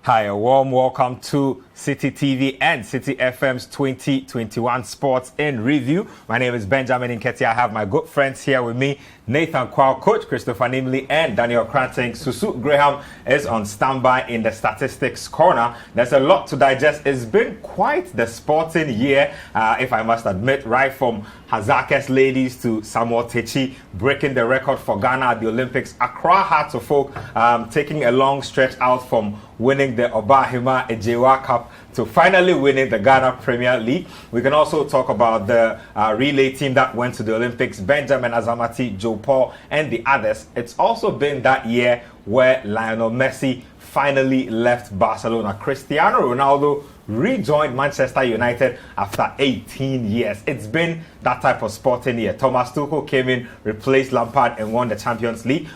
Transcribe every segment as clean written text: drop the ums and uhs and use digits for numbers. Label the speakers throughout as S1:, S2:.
S1: Hi, a warm welcome to Citi TV and Citi FM's 2021 Sports in Review. My name is Benjamin Nketi. I have my good friends here with me, Nathan Kwao, Coach Christopher Nimley, and Daniel Cranting. Susu Graham is on standby in the statistics corner. There's a lot to digest. It's been quite the sporting year, if I must admit, right from Hasaacas Ladies to Samuel Techi breaking the record for Ghana at the Olympics. Accra Hearts of Oak taking a long stretch out from winning the Obahima Ejewa Cup to finally winning the Ghana Premier League. We can also talk about the relay team that went to the Olympics, Benjamin Azamati, Joe Paul, and the others. It's also been that year where Lionel Messi finally left Barcelona. Cristiano Ronaldo rejoined Manchester United after 18 years. It's been that type of sporting year. Thomas Tuchel came in, replaced Lampard, and won the Champions League.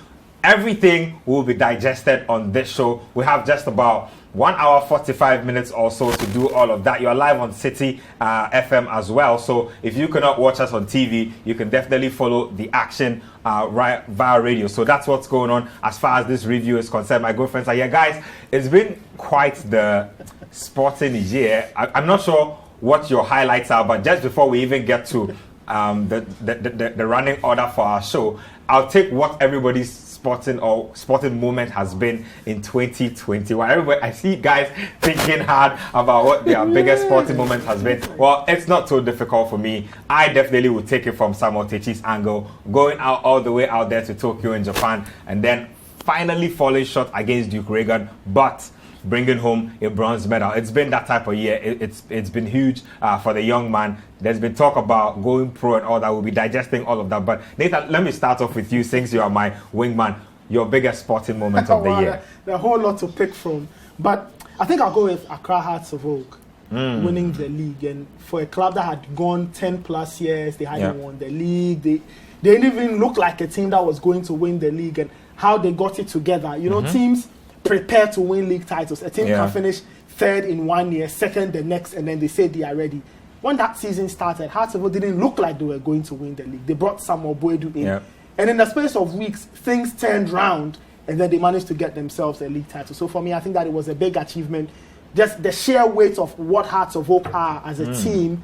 S1: Everything will be digested on this show. We have just about 1 hour 45 minutes or so to do all of that. You're live on Citi FM as well. So if you cannot watch us on TV, you can definitely follow the action right via radio. So that's what's going on as far as this review is concerned. My good friends are here. Guys, it's been quite the sporting year. I'm not sure what your highlights are, but just before we even get to the running order for our show, I'll take what everybody's sporting moment has been in 2021. Everybody, I see guys thinking hard about what their biggest sporting moment has been. Well, it's not so difficult for me. I definitely would take it from Samuel Techi's angle, going out all the way out there to Tokyo in Japan, and then finally falling short against Duke Reagan, but bringing home a bronze medal. It's been that type of year. It's been huge for the young man. There's been talk about going pro and all that. We'll be digesting all of that. But Nathan, let me start off with you, since you are my wingman. Your biggest sporting moment of the year.
S2: There's a whole lot to pick from. But I think I'll go with Accra Hearts of Oak winning the league. And for a club that had gone 10 plus years, they hadn't won the league. They didn't even look like a team that was going to win the league, and how they got it together. You know, teams prepare to win league titles. A team can finish third in 1 year, second the next, and then they say they are ready. When that season started, Hearts of Oak didn't look like they were going to win the league. They brought Samuel Boadu in. And in the space of weeks, things turned round, and then they managed to get themselves a league title. So for me, I think that it was a big achievement. Just the sheer weight of what Hearts of Oak are as a team,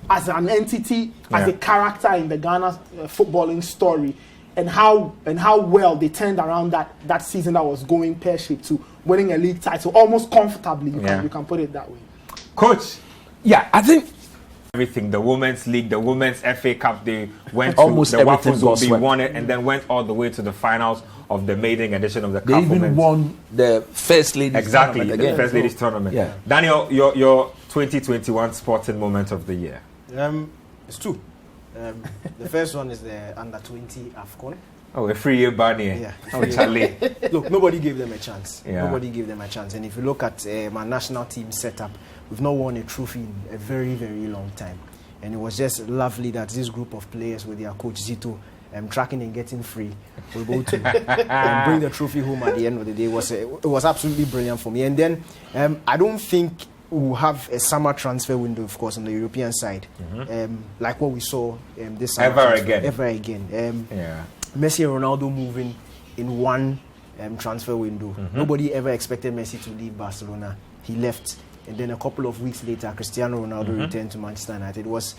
S2: as an entity, as a character in the Ghana footballing story, and how well they turned around that season that was going pear-shaped to winning a league title almost comfortably. You can put it that way.
S1: Coach,
S3: I think
S1: everything, the Women's League, the Women's FA Cup, they went
S3: almost
S1: to the
S3: everything
S1: Waffles, won it, and then went all the way to the finals of the maiden edition of the
S3: they
S1: Cup.
S3: They even won the First Ladies
S1: tournament
S3: again.
S1: The First Ladies tournament. Daniel, your 2021 sporting moment of the year.
S4: It's two. The first one is the Under-20 AFCON.
S1: Oh, a 3-year ban here.
S4: Yeah.
S1: Oh, Charlie.
S4: Look, nobody gave them a chance.
S1: Nobody
S4: gave them a chance. And if you look at my national team setup, we've not won a trophy in a very, very long time. And it was just lovely that this group of players with their coach Zito tracking and getting free will go to bring the trophy home at the end of the day. It was absolutely brilliant for me. And then I don't think we'll have a summer transfer window, of course, on the European side, like what we saw this summer. Ever again. Messi and Ronaldo moving in one transfer window. Nobody ever expected Messi to leave Barcelona. He left, and then a couple of weeks later, Cristiano Ronaldo returned to Manchester United. It was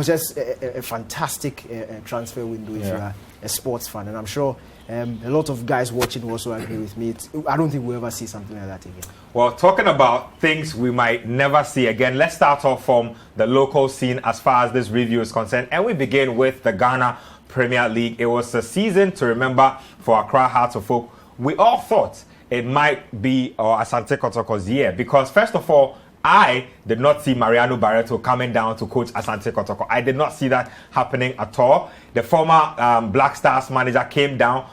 S4: just a fantastic transfer window if you are a sports fan, and I'm sure a lot of guys watching also agree with me. I don't think we'll ever see something like that again.
S1: Well, talking about things we might never see again, let's start off from the local scene as far as this review is concerned, and we begin with the Ghana Premier League. It was a season to remember for Accra Hearts of Oak. We all thought it might be Asante Kotoko's year, because first of all, I did not see Mariano Barreto coming down to coach Asante Kotoko. I did not see that happening at all. The former Black Stars manager came down,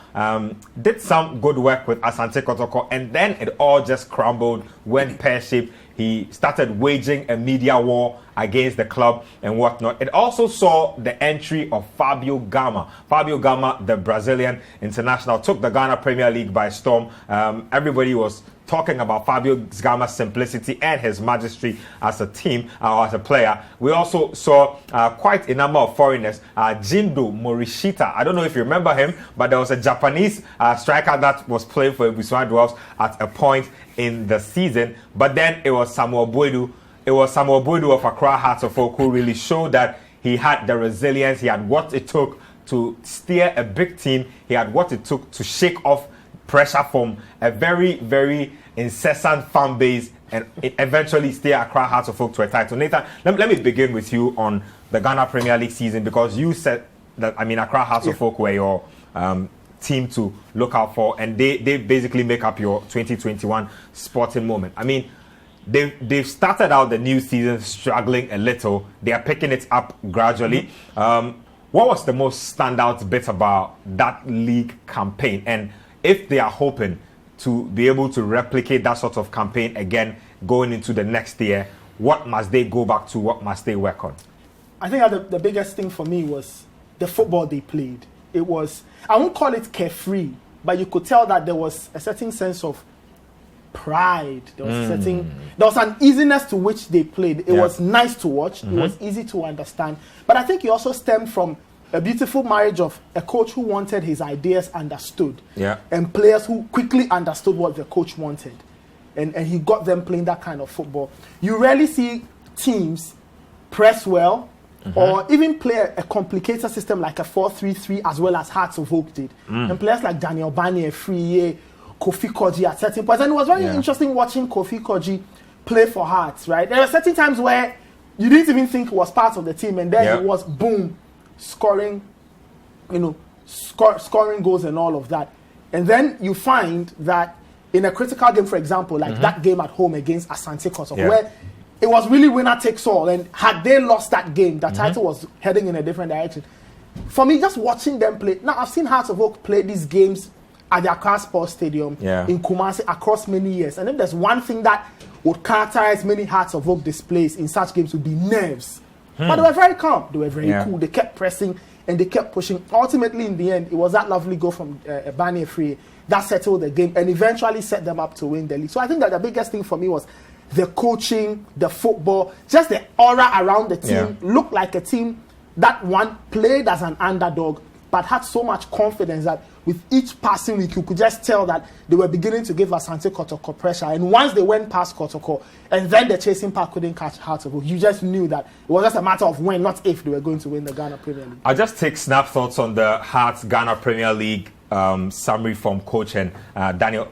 S1: did some good work with Asante Kotoko, and then it all just crumbled, went pear-shaped. He started waging a media war against the club and whatnot. It also saw the entry of Fabio Gama. Fabio Gama, the Brazilian international, took the Ghana Premier League by storm. Everybody was talking about Fabio Gama's simplicity and his majesty as a team or as a player, we also saw quite a number of foreigners. Jindo Morishita, I don't know if you remember him, but there was a Japanese striker that was playing for Busuan Dwarfs at a point in the season, but then it was Samuel Boydu. It was Samuel Boydu of Accra Hearts of Oak who really showed that he had the resilience, he had what it took to steer a big team, he had what it took to shake off pressure from a very, very incessant fan base and eventually steer Accra Hearts of Oak to a title. Nathan, let me begin with you on the Ghana Premier League season, because you said that, Accra Hearts of Oak were your team to look out for, and they basically make up your 2021 sporting moment. They've started out the new season struggling a little. They are picking it up gradually. What was the most standout bit about that league campaign? And if they are hoping to be able to replicate that sort of campaign again going into the next year, what must they go back to? What must they work on?
S2: I think the biggest thing for me was the football they played. It was, I won't call it carefree, but you could tell that there was a certain sense of pride. There was an easiness to which they played. It was nice to watch. It was easy to understand. But I think it also stemmed from a beautiful marriage of a coach who wanted his ideas understood, and players who quickly understood what the coach wanted, and he got them playing that kind of football. You rarely see teams press well or even play a complicated system like a 4-3-3 as well as Hearts of Oak did. And players like Daniel Banye, Friye, Kofi Koji at certain points. And it was very interesting watching Kofi Koji play for Hearts, right? There were certain times where you didn't even think he was part of the team, and then he was, boom, scoring, scoring goals and all of that. And then you find that in a critical game, for example, like that game at home against Asante Kotoko, where it was really winner takes all, and had they lost that game, the title was heading in a different direction. For me, just watching them play, now I've seen Hearts of Oak play these games at the Accra Sports Stadium in Kumasi across many years, and if there's one thing that would characterize many Hearts of Oak displays in such games, would be nerves. But they were very calm, they were very cool, they kept pressing and they kept pushing. Ultimately, in the end, it was that lovely goal from Banye Free that settled the game and eventually set them up to win the league. So I think that the biggest thing for me was the coaching, the football, just the aura around the team. Looked like a team that played as an underdog, but had so much confidence that with each passing week, you could just tell that they were beginning to give Asante Kotoko pressure. And once they went past Kotoko, and then the chasing pack couldn't catch Hearts of Oak, you just knew that it was just a matter of when, not if, they were going to win the Ghana Premier League.
S1: I'll just take snap thoughts on the Hearts Ghana Premier League summary from Coach and Daniel.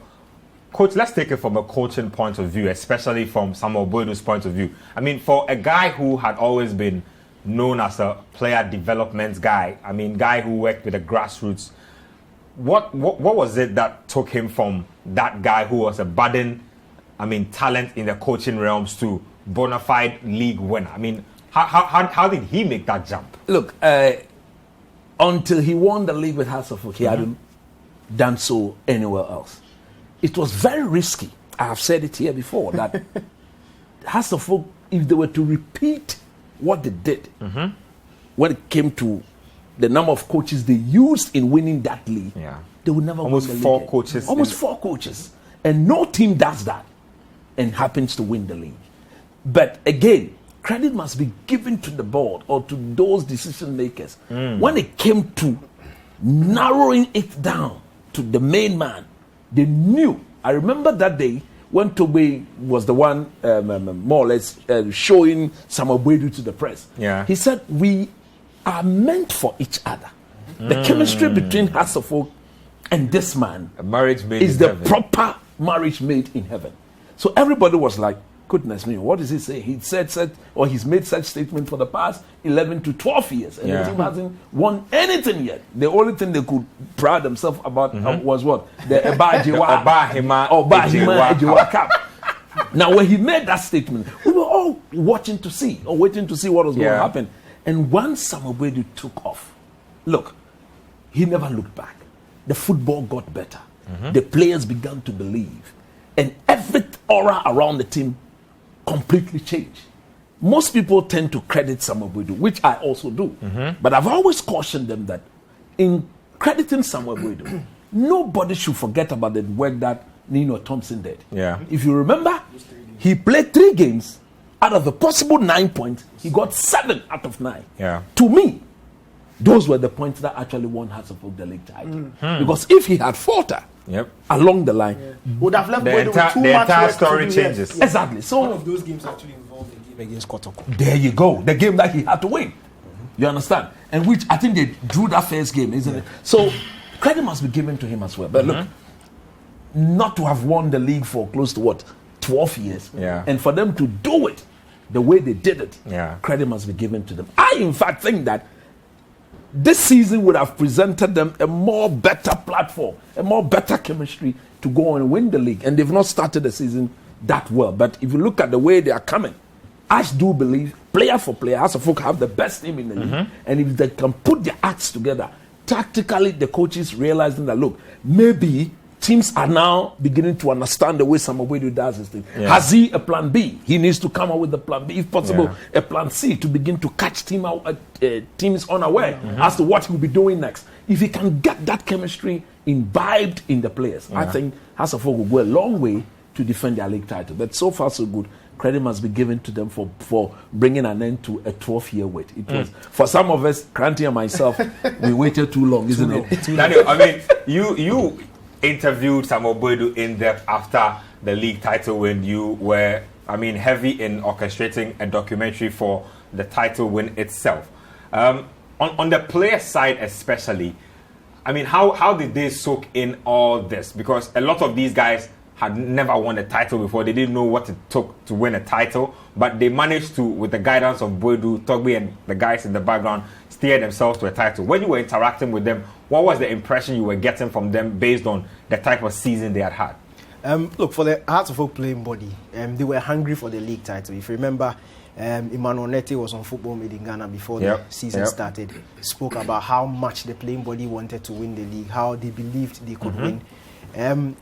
S1: Coach, let's take it from a coaching point of view, especially from Samuel Boydu's point of view. For a guy who had always been known as a player development guy, guy who worked with the grassroots, what was it that took him from that guy who was a budding, talent in the coaching realms to bona fide league winner? How did he make that jump?
S3: Look, until he won the league with Hearts of Oak, he hadn't done so anywhere else. It was very risky. I have said it here before that Hearts of Oak, if they were to repeat what they did when it came to the number of coaches they used in winning that league, they would never
S1: almost
S3: win the
S1: four
S3: league.
S1: coaches.
S3: Almost four coaches. And no team does that and happens to win the league. But again, credit must be given to the board or to those decision makers. When it came to narrowing it down to the main man, they knew. I remember that day when Tobe was the one more or less showing Samuel Boydu to the press. He said, we are meant for each other. The chemistry between Hearts of Oak and this man is the proper marriage made in heaven. So everybody was like, goodness me, what does he say? He said, or he's made such statement for the past 11 to 12 years. And the team hasn't won anything yet. The only thing they could pride themselves about was what? The Eba Cup. Now, when he made that statement, we were all waiting to see what was going to happen. And once Samuel Boydu took off, look, he never looked back. The football got better. The players began to believe. And every aura around the team completely changed. Most people tend to credit Samuel Boydu, which I also do. But I've always cautioned them that in crediting Samuel Boydu, nobody should forget about the work that Nino Thompson did.
S1: Yeah.
S3: If you remember, he played 3 games. Out of the possible 9 points, he got 7 out of 9.
S1: Yeah.
S3: To me, those were the points that actually won Hasaacas the league title. Because if he had faltered along the line,
S2: would have left
S1: the
S2: Bodo with too
S1: the
S2: much
S1: entire
S2: work to
S1: story
S2: do.
S1: changes.
S2: Yes.
S3: exactly. So
S4: One of those games actually involved the game against Kotoko.
S3: there you go. The game that he had to win. You understand? And which I think they drew that first game, isn't it? So credit must be given to him as well. But look, not to have won the league for close to 12 years.
S1: Yeah.
S3: And for them to do it the way they did it,
S1: Yeah.
S3: credit must be given to them. I, in fact, think that this season would have presented them a more better platform, a more better chemistry to go and win the league. And they've not started the season that well. But if you look at the way they are coming, I do believe, player for player, Hasaacas have the best team in the league. And if they can put their acts together, tactically, the coaches realizing that, look, maybe teams are now beginning to understand the way Samawedu does his thing.
S1: Yeah.
S3: Has he a plan B? He needs to come up with a plan B, if possible, a plan C to begin to catch teams unaware as to what he'll be doing next. If he can get that chemistry imbibed in the players, I think Hasaacas will go a long way to defend their league title. But so far, so good. Credit must be given to them for bringing an end to a 12-year wait. It was for some of us, Kranti and myself, we waited too long, isn't it?
S1: Daniel, I mean, you interviewed Samuel Boadu in depth after the league title win. You were, I mean, heavy in orchestrating a documentary for the title win itself. On the player side especially, I mean, how did they soak in all this? Because a lot of these guys had never won a title before. They didn't know what it took to win a title, but they managed to, with the guidance of Boadu, Togbe and the guys in the background, steer themselves to a title. When you were interacting with them, what was the impression you were getting from them based on the type of season they had had?
S4: Look, for the Hearts of Oak playing body, they were hungry for the league title. If you remember, Emmanuel Nete was on Football Made in Ghana before the season started. Spoke about how much the playing body wanted to win the league, how they believed they could win.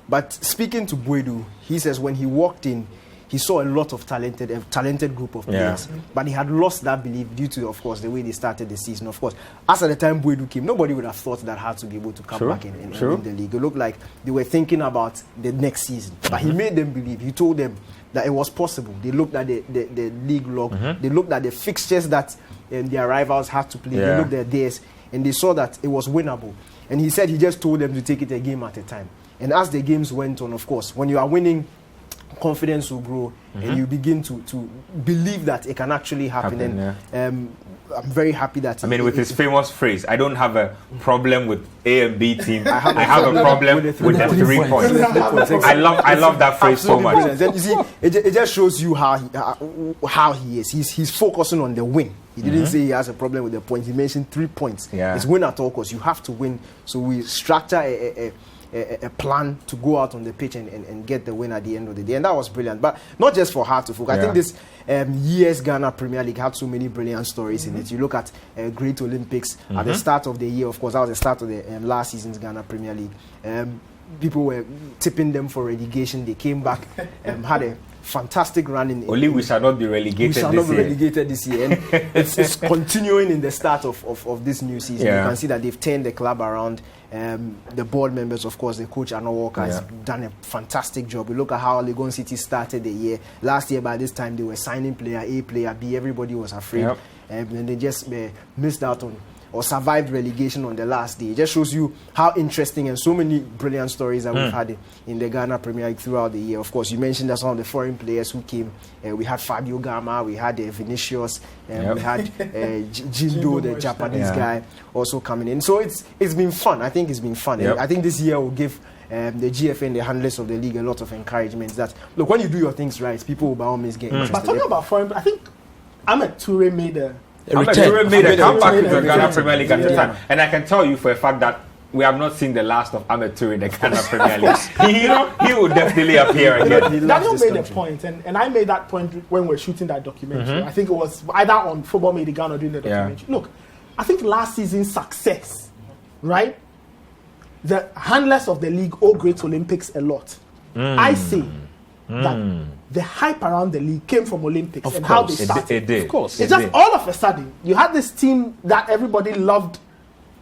S4: But speaking to Boadu, he says when he walked in, he saw a lot of talented group of players. But he had lost that belief due to, of course, the way they started the season. Of course, as at the time Boadu came, nobody would have thought that Hearts would be able to come back and win the league. It looked like they were thinking about the next season. But he made them believe. He told them that it was possible. They looked at the league log. They looked at the fixtures that their rivals had to play. They looked at theirs, and they saw that it was winnable. And he said he just told them to take it a game at a time. And as the games went on, of course, when you are winning, confidence will grow and you begin to believe that it can actually happen. I'm very happy that...
S1: I mean, with his famous phrase, I don't have a problem with A and B team. I have a problem with the 3 points. I love that phrase so much.
S4: And you see, it just shows you how he is. He's focusing on the win. He didn't say he has a problem with the points. He mentioned 3 points. It's win at all costs. You have to win. So we structure a plan to go out on the pitch and get the win at the end of the day. And that was brilliant. But not just for Hearts of Oak. I think this year's Ghana Premier League had so many brilliant stories in it. You look at Great Olympics at the start of the year. Of course, that was the start of the last season's Ghana Premier League. People were tipping them for relegation. They came back, had a fantastic run in...
S1: Only we shall not be relegated this year.
S4: We shall not be relegated this year. And it's continuing in the start of this new season. You can see that they've turned the club around. The board members, of course, the coach Arno Walker has done a fantastic job. We look at how Legon City started the year. Last year, by this time, they were signing player A, player B. Everybody was afraid. And they just missed out on or survived relegation on the last day. It just shows you how interesting and so many brilliant stories that we've had in the Ghana Premier League throughout the year. Of course, you mentioned that some of the foreign players who came. We had Fabio Gama, we had Vinicius, we had Jindo, the Japanese guy, also coming in. So it's been fun. I think it's been fun. I think this year will give the GFA and the handlers of the league a lot of encouragement that, look, when you do your things right, people will by all means get interested.
S2: But talking about foreign, I think Ahmed Toure made a
S1: comeback to the Ghana Premier League at the time. And I can tell you for a fact that we have not seen the last of Ahmed Toure in the Ghana Premier League. He will definitely appear again.
S2: Daniel made a point, and I made that point when we were shooting that documentary. I think it was either on Football Made in Ghana or doing the documentary. Look, I think last season's success, right? The handlers of the league owe Great Olympics a lot. I say that the hype around the league came from Olympics and how they started.
S1: It did.
S2: Of course. It's just all of a sudden, you had this team that everybody loved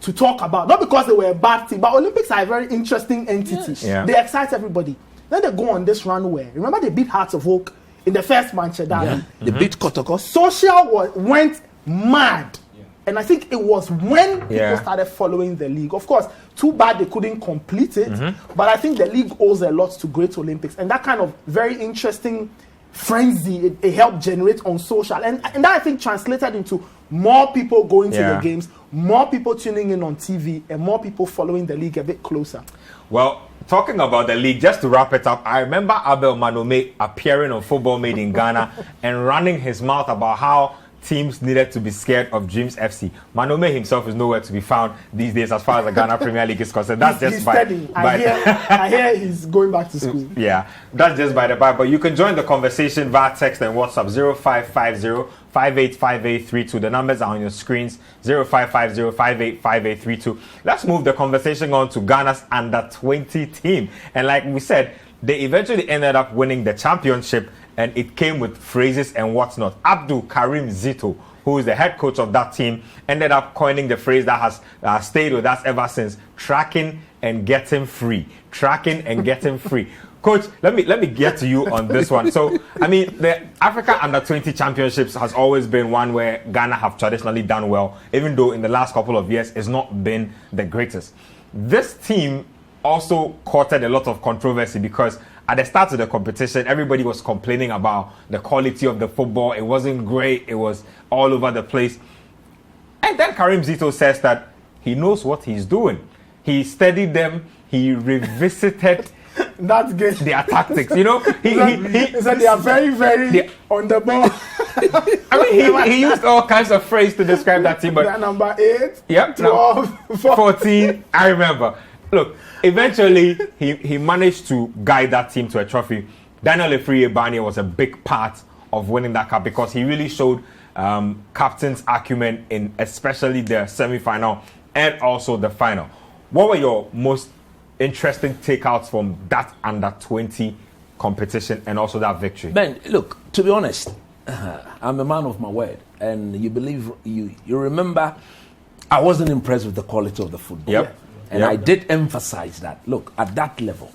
S2: to talk about. Not because they were a bad team, but Olympics are a very interesting entity.
S1: Yes. Yeah.
S2: They excite everybody. Then they go on this run where, remember they beat Hearts of Oak in the first Manchester derby.
S3: They beat Kotoko.
S2: Social went mad. And I think it was when people started following the league. Of course, too bad they couldn't complete it. But I think the league owes a lot to Great Olympics. And that kind of very interesting frenzy, it helped generate on social. And that I think translated into more people going to the games, more people tuning in on TV, and more people following the league a bit closer.
S1: Well, talking about the league, just to wrap it up, I remember Abel Manome appearing on Football Made in Ghana and running his mouth about how teams needed to be scared of Dreams FC. Manome himself is nowhere to be found these days as far as the Ghana Premier League is concerned. That's
S2: he's studying. I hear he's going back to school.
S1: Yeah, that's just by the by. But you can join the conversation via text and WhatsApp 0550 585832. The numbers are on your screens 0550 585832. Let's move the conversation on to Ghana's under-20 team. And like we said, they eventually ended up winning the championship, and it came with phrases and what's not. Abdul Karim Zito, who is the head coach of that team, ended up coining the phrase that has stayed with us ever since: tracking and getting free. Tracking and getting free. Coach, let me get to you on this one. So, I mean, the Africa Under-20 Championships has always been one where Ghana have traditionally done well, even though in the last couple of years it's not been the greatest. This team also courted a lot of controversy because at the start of the competition, everybody was complaining about the quality of the football. It wasn't great. It was all over the place. And then Karim Zito says that he knows what he's doing. He studied them. He revisited
S2: that's good.
S1: their tactics. You know, he
S2: said they are very, very on the ball.
S1: I mean, he used all kinds of phrases to describe that team. But
S2: that number 8,
S1: yep,
S2: 12,
S1: 14. I remember. Look, eventually he managed to guide that team to a trophy. Daniel Efriye-Barnier was a big part of winning that cup because he really showed captain's acumen in especially the semi-final and also the final. What were your most interesting takeouts from that under-20 competition and also that victory?
S3: Ben, look, to be honest, I'm a man of my word, and you remember I wasn't impressed with the quality of the football.
S1: Yep.
S3: And I did emphasize that, look, at that level,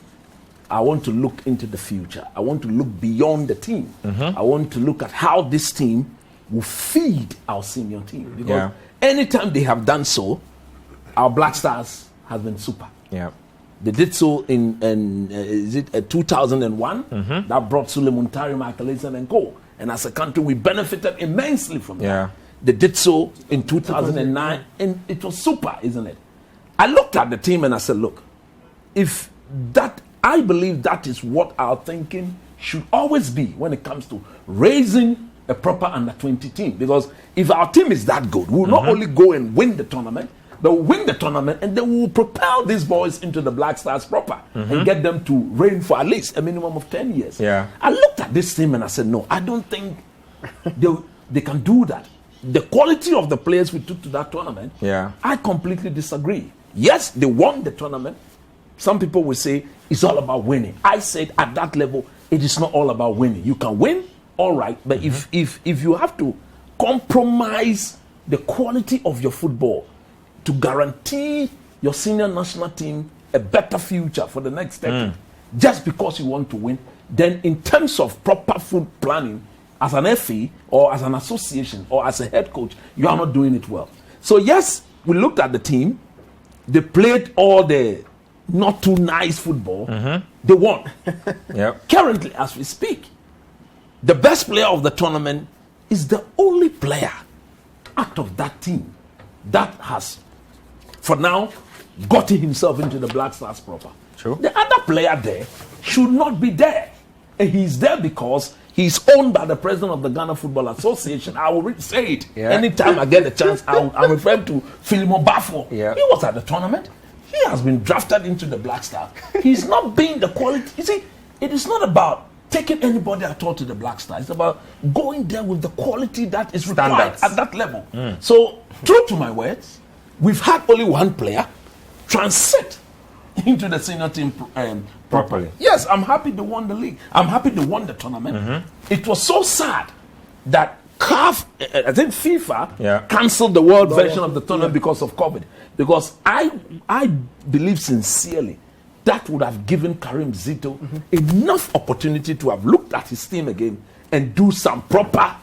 S3: I want to look into the future. I want to look beyond the team. I want to look at how this team will feed our senior team. Because anytime they have done so, our Black Stars has been super.
S1: Yeah.
S3: They did so in 2001. That brought Suleiman Muntari, Michael Eisen and co. And as a country, we benefited immensely from that. They did so in 2009, and it was super, isn't it? I looked at the team and I said, look, if that, I believe that is what our thinking should always be when it comes to raising a proper under-20 team. Because if our team is that good, we'll not only go and win the tournament, they'll win the tournament and they will propel these boys into the Black Stars proper and get them to reign for at least a minimum of 10 years. I looked at this team and I said, no, I don't think they can do that. The quality of the players we took to that tournament, I completely disagree. Yes, they won the tournament. Some people will say it's all about winning. I said at that level, it is not all about winning. You can win, all right, but if you have to compromise the quality of your football to guarantee your senior national team a better future for the next decade, just because you want to win, then in terms of proper food planning, as an FE or as an association or as a head coach, you are not doing it well. So yes, we looked at the team. They played all the not too nice football. They won. Currently, as we speak, the best player of the tournament is the only player out of that team that has, for now, gotten himself into the Black Stars proper.
S1: True.
S3: The other player there should not be there. And he's there because he's owned by the president of the Ghana Football Association. I will say it. Anytime I get a chance, I'm referring to Philemon Bafo. He was at the tournament. He has been drafted into the Black Stars. He's not being the quality. You see, it is not about taking anybody at all to the Black Stars. It's about going there with the quality that is required at that level. So, true to my words, we've had only one player transit into the senior team properly. Yes, I'm happy they won the league. I'm happy they won the tournament. It was so sad that CAF, I think FIFA cancelled the world version of the tournament because of COVID. Because I believe sincerely that would have given Karim Zito enough opportunity to have looked at his team again and do some proper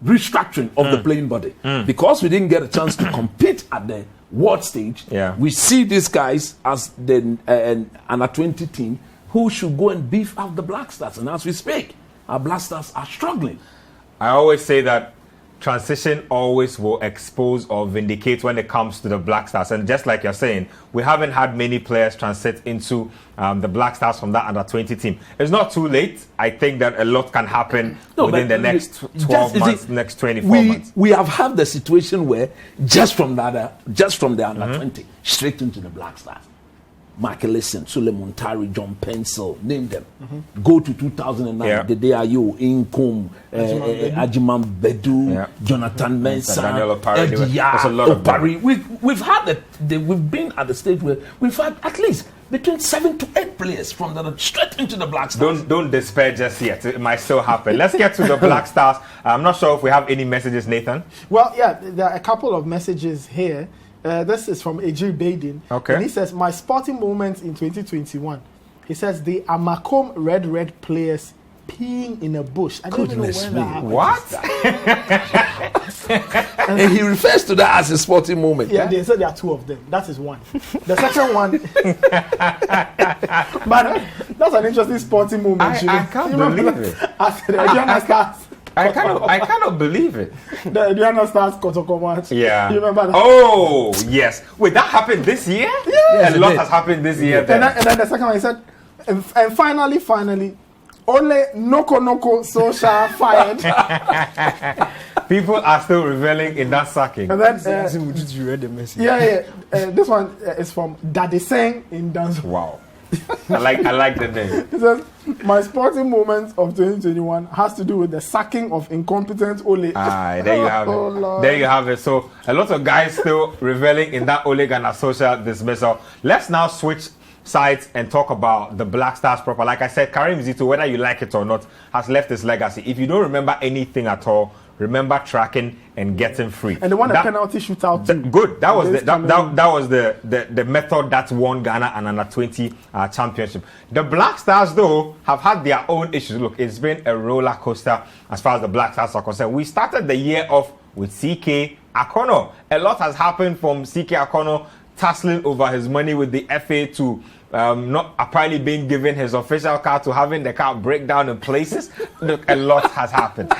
S3: restructuring of the playing body. Because we didn't get a chance to compete at the world stage, we see these guys as the under 20 team who should go and beef out the Black Stars. And as we speak, our Black Stars are struggling.
S1: I always say that transition always will expose or vindicate when it comes to the Black Stars. And just like you're saying, we haven't had many players transit into the Black Stars from that under 20 team. It's not too late. I think that a lot can happen within the next 12 months, next 24 months.
S3: We have had the situation where just from the under 20, straight into the Black Stars. Michael Listen, Suleiman Tari, John Pencil, name them. Go to 2009, the Ayo, Inkum, Ajiman Bedu, Jonathan Mensah, Eddie Opari. We've been at the stage where we've had at least between 7 to 8 players from the straight into the Black Stars.
S1: Don't despair just yet. It might still happen. Let's get to the Black Stars. I'm not sure if we have any messages, Nathan.
S2: Well, yeah, there are a couple of messages here. This is from Ejiri Baden.
S1: Okay.
S2: And he says, my sporting moments in 2021. He says, the Amakom Red players peeing in a bush. I don't even know when that happened.
S1: What?
S3: And he refers to that as a sporting moment.
S2: Yeah, they said there are 2 of them. That is one. The second one. But that's an interesting sporting moment.
S1: I can't believe it. I cannot believe it.
S2: The Adriana Stars Kotoko match.
S1: Yeah.
S2: You remember that?
S1: Oh, yes. Wait, that happened this year?
S2: Yeah.
S1: A lot has happened this year.
S2: And then the second one, he said, and finally, only Noko social fired.
S1: People are still reveling in that sacking.
S2: And then,
S4: you read the message?
S2: Yeah. This one is from Daddy Seng in Danzo.
S1: Wow. I like the name.
S2: He says, my sporting moments of 2021 has to do with the sacking of incompetent Ole.
S1: There you have it. There you have it. So a lot of guys still reveling in that Ole Gunnar social dismissal. Let's now switch sides and talk about the Black Stars proper. Like I said, Karim Zito, whether you like it or not, has left his legacy. If you don't remember anything at all, remember tracking and getting free.
S2: And they won a penalty shootout too.
S1: Good. That was the method that won Ghana an under 20 championship. The Black Stars though have had their own issues. Look, it's been a roller coaster as far as the Black Stars are concerned. We started the year off with CK Akono. A lot has happened from CK Akono tussling over his money with the FA to not apparently being given his official car to having the car break down in places. Look, a lot has happened.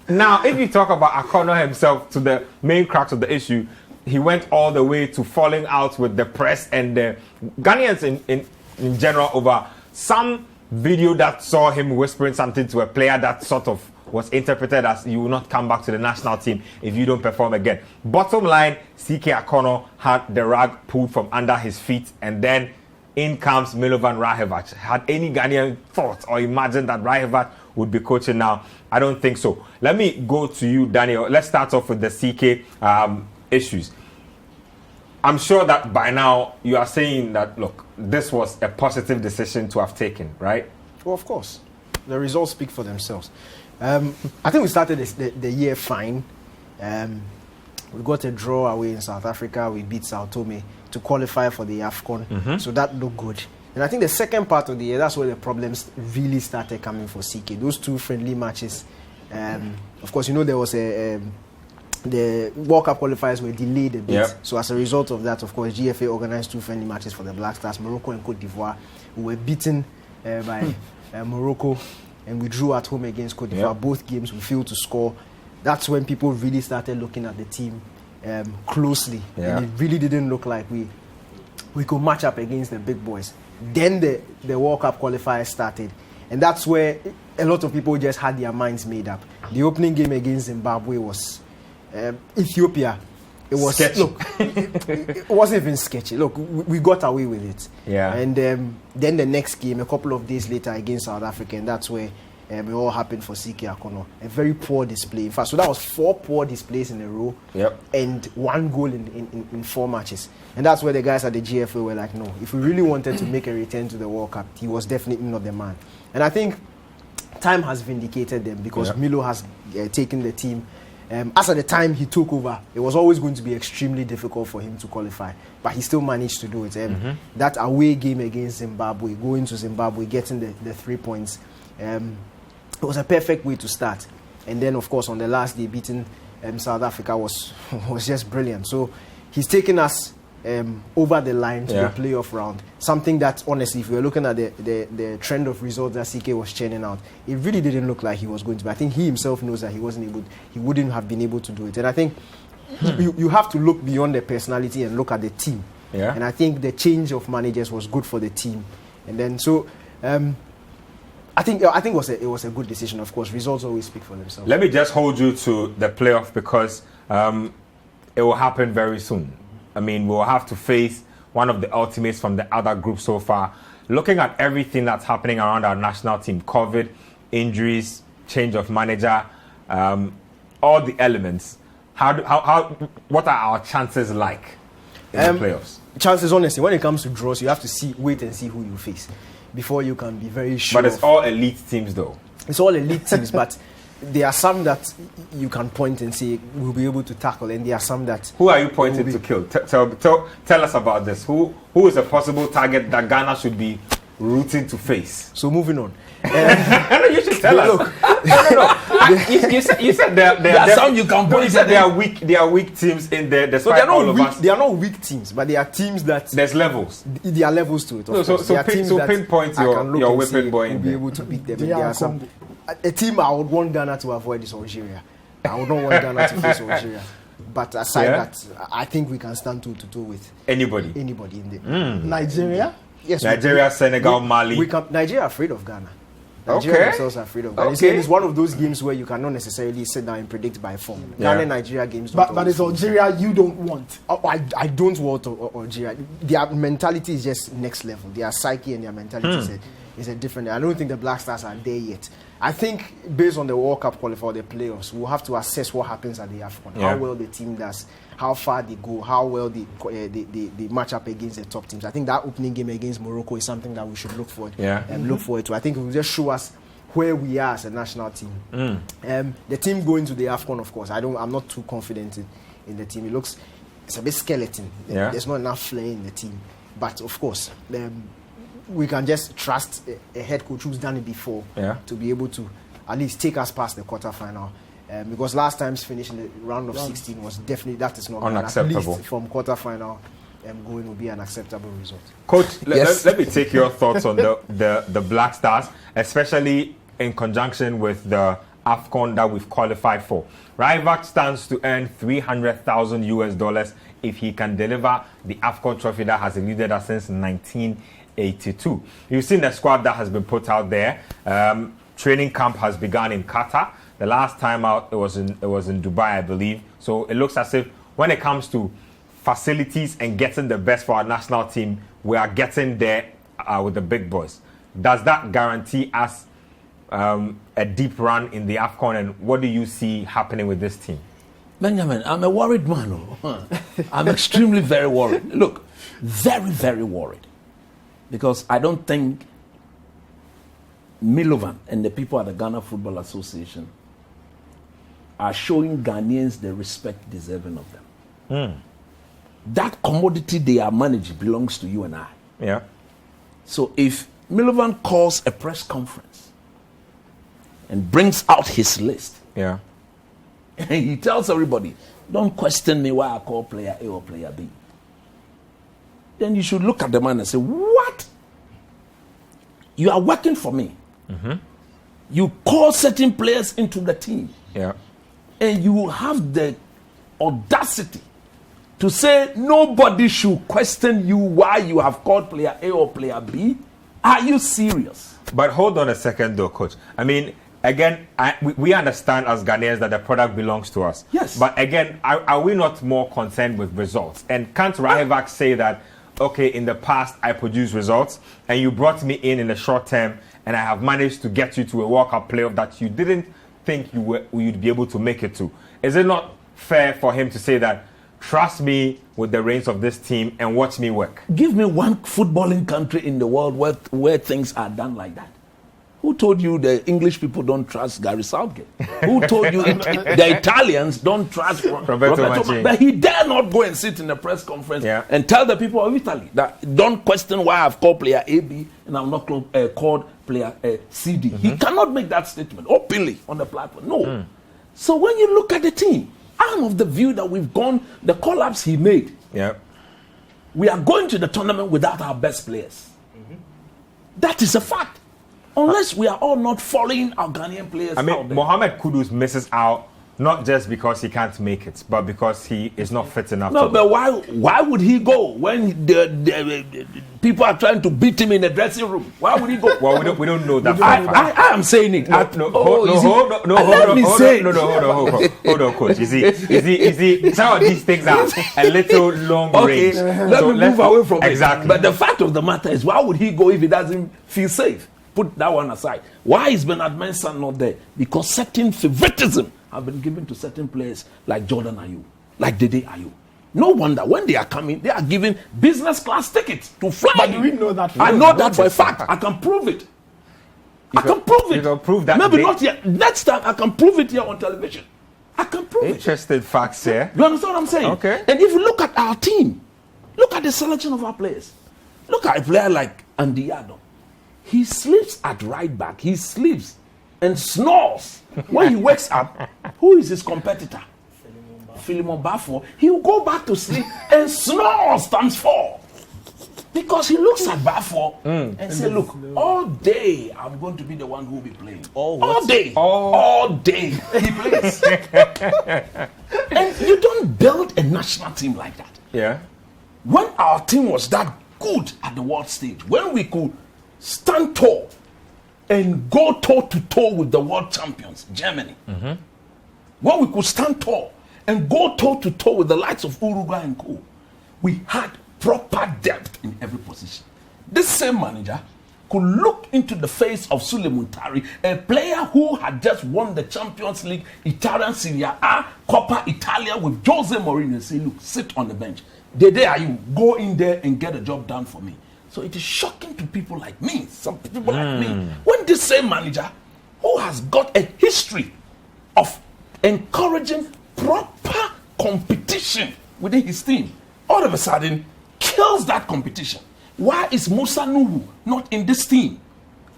S1: Now, if you talk about Akono himself, to the main crux of the issue, he went all the way to falling out with the press and the Ghanaians in general over some video that saw him whispering something to a player that sort of was interpreted as you will not come back to the national team if you don't perform again. Bottom line, CK Akono had the rug pulled from under his feet, and then in comes Milovan Rajevac. Had any Ghanaian thought or imagined that Rajevac would be coaching now? I don't think so. Let me go to you, Daniel. Let's start off with the CK issues. I'm sure that by now you are saying that, look, this was a positive decision to have taken, right?
S4: Well, of course. The results speak for themselves. I think we started the year fine. We got a draw away in South Africa. We beat Sao Tome to qualify for the AFCON. So that looked good. And I think the second part of the year, that's where the problems really started coming for CK. Those 2 friendly matches. Of course, there was the World Cup qualifiers were delayed a bit.
S1: Yep.
S4: So as a result of that, of course, GFA organized 2 friendly matches for the Black Stars, Morocco and Cote d'Ivoire. We were beaten by Morocco, and we drew at home against Cote d'Ivoire. Yep. Both games we failed to score. That's when people really started looking at the team closely. Yeah. And it really didn't look like we could match up against the big boys. Then the World Cup qualifiers started. And that's where a lot of people just had their minds made up. The opening game against Zimbabwe was Ethiopia. It was sketchy. Look, it wasn't even sketchy. Look, we got away with it.
S1: Yeah.
S4: And then the next game, a couple of days later against South Africa, and that's where it all happened for CK Akono. A very poor display. In fact, so that was 4 poor displays in a row.
S1: Yep. And
S4: 1 goal in 4 matches. And that's where the guys at the GFA were like, no, if we really wanted to make a return to the World Cup, he was definitely not the man. And I think time has vindicated them because Milo has taken the team. As at the time he took over, it was always going to be extremely difficult for him to qualify, but he still managed to do it. That away game against Zimbabwe, going to Zimbabwe, getting the 3 points, it was a perfect way to start. And then, of course, on the last day, beating South Africa was just brilliant. So he's taken us over the line to the playoff round. Something that, honestly, if we were looking at the trend of results that CK was churning out, it really didn't look like he was going to be. I think he himself knows that he wouldn't have been able to do it. And I think you have to look beyond the personality and look at the team. Yeah. And I think the change of managers was good for the team. And then I think it was a good decision. Of course, results always speak for themselves.
S1: Let me just hold you to the playoff because it will happen very soon. I mean, we'll have to face one of the ultimates from the other group so far. Looking at everything that's happening around our national team, COVID, injuries, change of manager, all the elements, what are our chances like in the playoffs?
S4: Chances, honestly, when it comes to draws, you have to wait and see who you face before you can be very sure.
S1: But it's all elite teams, though.
S4: It's all elite teams, but there are some that you can point and say we'll be able to tackle, and there are some that...
S1: Who are you pointing to kill? Tell us about this. Who is a possible target that Ghana should be rooting to face?
S4: So moving on.
S1: You should tell us. Look, you said there are some you can point. You said there are weak teams in there.
S4: So they are not weak teams, but they are teams that
S1: there's levels.
S4: There are levels to it.
S1: So pinpoint your whipping boy in there.
S4: Be able to beat them. There are some. A team I would want Ghana to avoid is Algeria. I would not want Ghana to face Algeria. But aside that, I think we can stand toe-to-toe with
S1: anybody
S4: in there.
S2: Nigeria?
S4: Yes.
S1: Nigeria, Senegal, Mali.
S4: Nigeria are afraid of Ghana. Nigeria themselves are afraid of Ghana. It's one of those games where you cannot necessarily sit down and predict by form. Ghana and Nigeria games don't.
S2: But it's Algeria you don't want.
S4: I don't want Algeria. Their mentality is just next level. Their psyche and their mentality is a different. I don't think the Black Stars are there yet. I think based on the World Cup qualifier, the playoffs, we'll have to assess what happens at the AFCON. How well the team does, how far they go, how well they match up against the top teams. I think that opening game against Morocco is something that we should look forward to. I think it will just show us where we are as a national team. The team going to the AFCON, of course, I'm not too confident in the team. It's a bit skeleton. There's not enough flair in the team. But of course, we can just trust a head coach who's done it before to be able to at least take us past the quarterfinal. Because last time's finish in the round of 16 was definitely, that is not
S1: unacceptable.
S4: At least from quarterfinal going will be an acceptable result.
S1: Coach, let me take your thoughts on the Black Stars, especially in conjunction with the AFCON that we've qualified for. Ryvac stands to earn $300,000 if he can deliver the AFCON trophy that has eluded us since 1982. You've seen the squad that has been put out there. Training camp has begun in Qatar. The last time out, it was in Dubai, I believe. So it looks as if when it comes to facilities and getting the best for our national team, we are getting there with the big boys. Does that guarantee us a deep run in the AFCON, and what do you see happening with this team?
S3: Benjamin, I'm a worried man. I'm extremely very worried. Look, very, very worried. Because I don't think Milovan and the people at the Ghana Football Association are showing Ghanaians the respect deserving of them. That commodity they are managing belongs to you and I.
S1: Yeah.
S3: So if Milovan calls a press conference and brings out his list,
S1: and
S3: he tells everybody, don't question me why I call player A or player B, then you should look at the man and say, what? You are working for me. You call certain players into the team. And you have the audacity to say nobody should question you why you have called player A or player B. Are you serious?
S1: But hold on a second though, Coach. I mean, again, we understand as Ghanaians that the product belongs to us.
S3: Yes.
S1: But again, are we not more concerned with results? And can't Ryvac say that, okay, in the past I produced results and you brought me in the short term and I have managed to get you to a World Cup playoff that you didn't think you'd be able to make it to? Is it not fair for him to say that, trust me with the reins of this team and watch me work?
S3: Give me one footballing country in the world where things are done like that. Who told you the English people don't trust Gary Southgate? Who told you the Italians don't trust Roberto Mancini? But he dare not go and sit in a press conference and tell the people of Italy that don't question why I've called player A, B, and I'm not called player C, D. He cannot make that statement openly on the platform. No. So when you look at the team, I'm of the view that we've gone, the collapse he made. We are going to the tournament without our best players. That is a fact. Unless we are all not following our Ghanaian players.
S1: I mean, Mohamed Kudus misses out not just because he can't make it, but because he is not fit enough.
S3: No, but why would he go when the people are trying to beat him in the dressing room? Why would he go?
S1: Well, we don't know that.
S3: I am saying it.
S1: Hold on, coach. You see, some of these things are a little long range.
S3: Let me move away from
S1: exactly.
S3: it. But the fact of the matter is, why would he go if he doesn't feel safe? Put that one aside. Why is Bernard Mensah not there? Because certain favoritism have been given to certain players like Jordan Ayew, like Dede Ayew. No wonder when they are coming, they are given business class tickets to fly.
S2: But do we know that?
S3: I know that for a fact. I can prove it. I can prove it.
S1: You can prove that.
S3: Maybe not yet. Next time I can prove it here on television. I can prove it.
S1: Interesting facts here.
S3: You understand what I'm saying?
S1: Okay.
S3: And if you look at our team, look at the selection of our players. Look at a player like Andy Yadon. He sleeps at right back. He sleeps and snores. When he wakes up, who is his competitor? Philemon Bafo. He will go back to sleep and snores times 4. Because he looks at Bafo and say, look, all day I'm going to be the one who will be playing. All day. All day he plays. And you don't build a national team like that.
S1: Yeah.
S3: When our team was that good at the world stage, when we could stand tall and go toe-to-toe with the world champions, Germany. When we could stand tall and go toe-to-toe with the likes of Uruguay and co, we had proper depth in every position. This same manager could look into the face of Sule Muntari, a player who had just won the Champions League, Italian Serie A, Coppa Italia with Jose Mourinho, and say, look, sit on the bench. Dede Ayew, go in there and get a job done for me. So it is shocking to people like me, some people like me, when this same manager, who has got a history of encouraging proper competition within his team, all of a sudden kills that competition. Why is Musa Nuhu not in this team?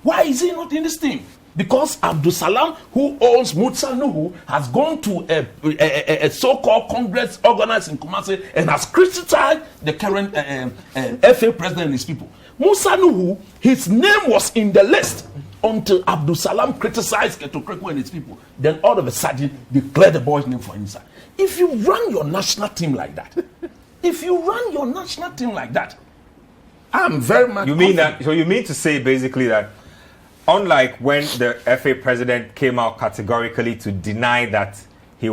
S3: Why is he not in this team? Because Abdul Salam, who owns Musa Nuhu, has gone to a so-called congress organized in Kumasi and has criticized the current FA president and his people. Musa Nuhu, his name was in the list until Abdul Salam criticized Keto Kreku and his people. Then all of a sudden, declare the boy's name for inside. If you run your national team like that, I'm very much.
S1: You mean that? So you mean to say basically that, unlike when the FA president came out categorically to deny that he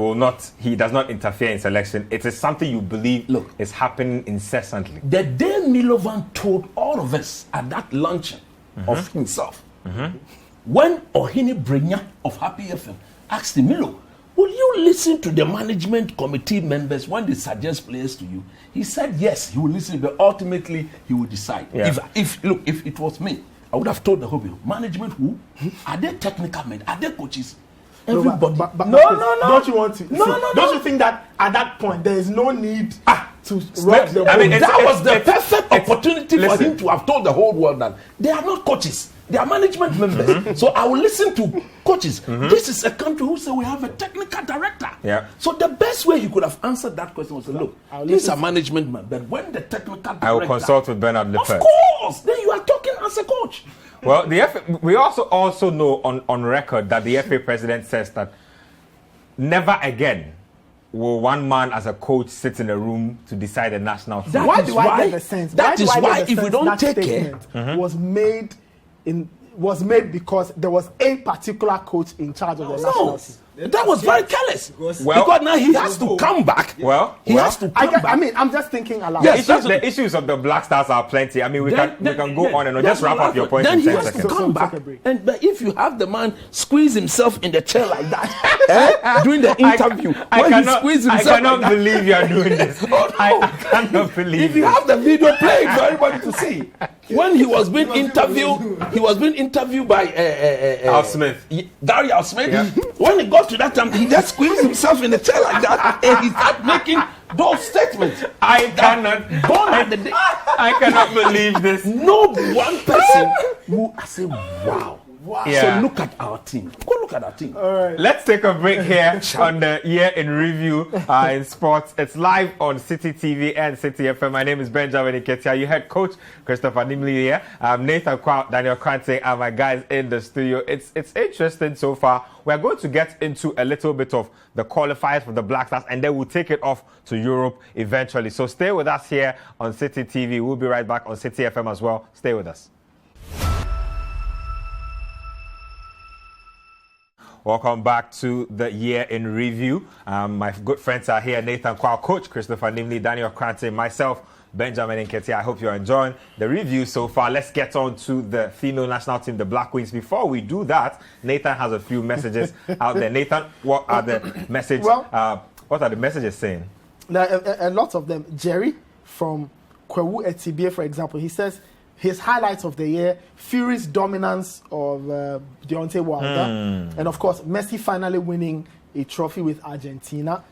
S1: does not interfere in selection, it is something you believe is happening incessantly.
S3: The day Milovan told all of us at that luncheon of himself, when Ohini Brenya of Happy FM asked him, Milo, will you listen to the management committee members when they suggest players to you? He said yes, he will listen, but ultimately he will decide.
S1: Yeah.
S3: If it was me, I would have told the whole people, management who? Are they technical men? Are they coaches? Everybody.
S2: No. Don't you want to? Don't you think that at that point there is no need to rock the boat?
S3: I mean, that was the perfect opportunity for him to have told the whole world that they are not coaches. They are management members. So I will listen to coaches. This is a country who say we have a technical director.
S1: Yeah.
S3: So the best way he could have answered that question was, look, these are management men, but when the technical director...
S1: I will consult with Bernard Lepers.
S3: Of course! Then you are talking as a coach.
S1: Well, we also know on record that the FA president says that never again will one man as a coach sit in a room to decide a national team.
S2: Why do I get the sense?
S3: That is why if we don't take care...
S2: was made because there was a particular coach in charge of the national team.
S3: That was very careless.
S1: Well,
S3: because now he has to come back. He has to come back.
S2: I mean, I'm just thinking aloud.
S3: Yes,
S1: the issues of the Black Stars are plenty. I mean, we can go on and on. Just wrap up your point.
S3: Then
S1: in
S3: he
S1: 10
S3: has
S1: seconds.
S3: to come back. But if you have the man squeeze himself in the chair like that during the interview,
S1: I
S3: like
S1: cannot believe you are doing this. I cannot believe.
S3: If you have the video, play it for everybody to see. When he was being interviewed by
S1: Al Smith.
S3: Gary Al Smith. Yeah. When he got to that time, he just squeezed himself in the chair like that, and he started making those statements.
S1: I cannot believe this.
S3: No one person who I say, wow.
S1: Yeah.
S3: So look at our team. Go look at our team.
S2: All right.
S1: Let's take a break here on the year in review in sports. It's live on Citi TV and Citi FM. My name is Benjamin Iketia. You heard Coach Christopher Nimley here. Nathan Kwao, Daniel Krante, and my guys in the studio. It's interesting so far. We're going to get into a little bit of the qualifiers for the Black Stars, and then we'll take it off to Europe eventually. So stay with us here on Citi TV. We'll be right back on Citi FM as well. Stay with us. Welcome back to the year in review. My good friends are here. Nathan Kwao, Coach Christopher Nimley, Daniel Krante, myself, Benjamin Nketiah. I hope you're enjoying the review so far. Let's get on to the female national team, the Black Queens. Before we do that, Nathan has a few messages out there. Nathan, what are the messages? What are the messages saying?
S2: A lot of them. Jerry from Kwewu Etibie, for example, he says his highlights of the year: Fury's dominance of Deontay Wilder, and of course, Messi finally winning a trophy with Argentina.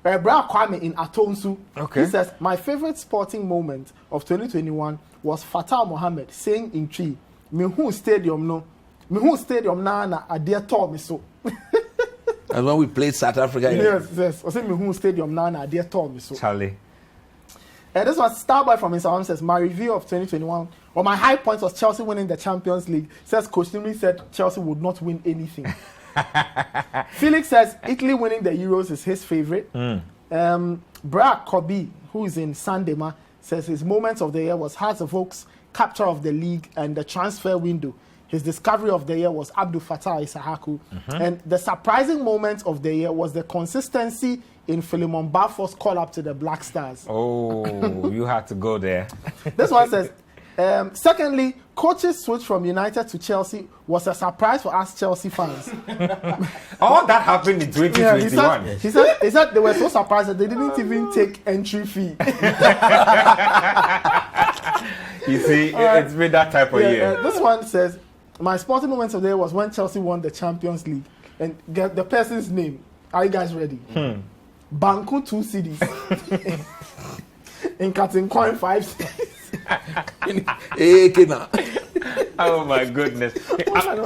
S2: Bra Kwame in Atonsu, he says, my favorite sporting moment of 2021 was Fatah Mohammed saying in Tree, "Mihu Stadium na adia to me so."
S3: And when we played South Africa,
S2: yes. I say Mihu Stadium na adia to me so.
S1: Charlie.
S2: This was Starboy from Instagram says, my review of 2021, or my high point was Chelsea winning the Champions League. Says Coach Nimley said Chelsea would not win anything. Felix says Italy winning the Euros is his favorite. Bra Kobe, who is in Sandema, says his moments of the year was Hasaacas capture of the league and the transfer window. His discovery of the year was Abdul Fattah Issahaku. And the surprising moment of the year was the consistency in Philemon Bafo's call up to the Black Stars.
S1: Oh, you had to go there.
S2: This one says, secondly, coach's switch from United to Chelsea was a surprise for us Chelsea fans.
S1: All that happened in 2021.
S2: He said they were so surprised that they didn't even take entry fee.
S1: You see, it's been that type of year.
S2: This one says, my sporting moment of the day was when Chelsea won the Champions League. And get the person's name. Are you guys ready? Banku 2 cities. In Cutting Coin 5 cities.
S1: Oh my goodness.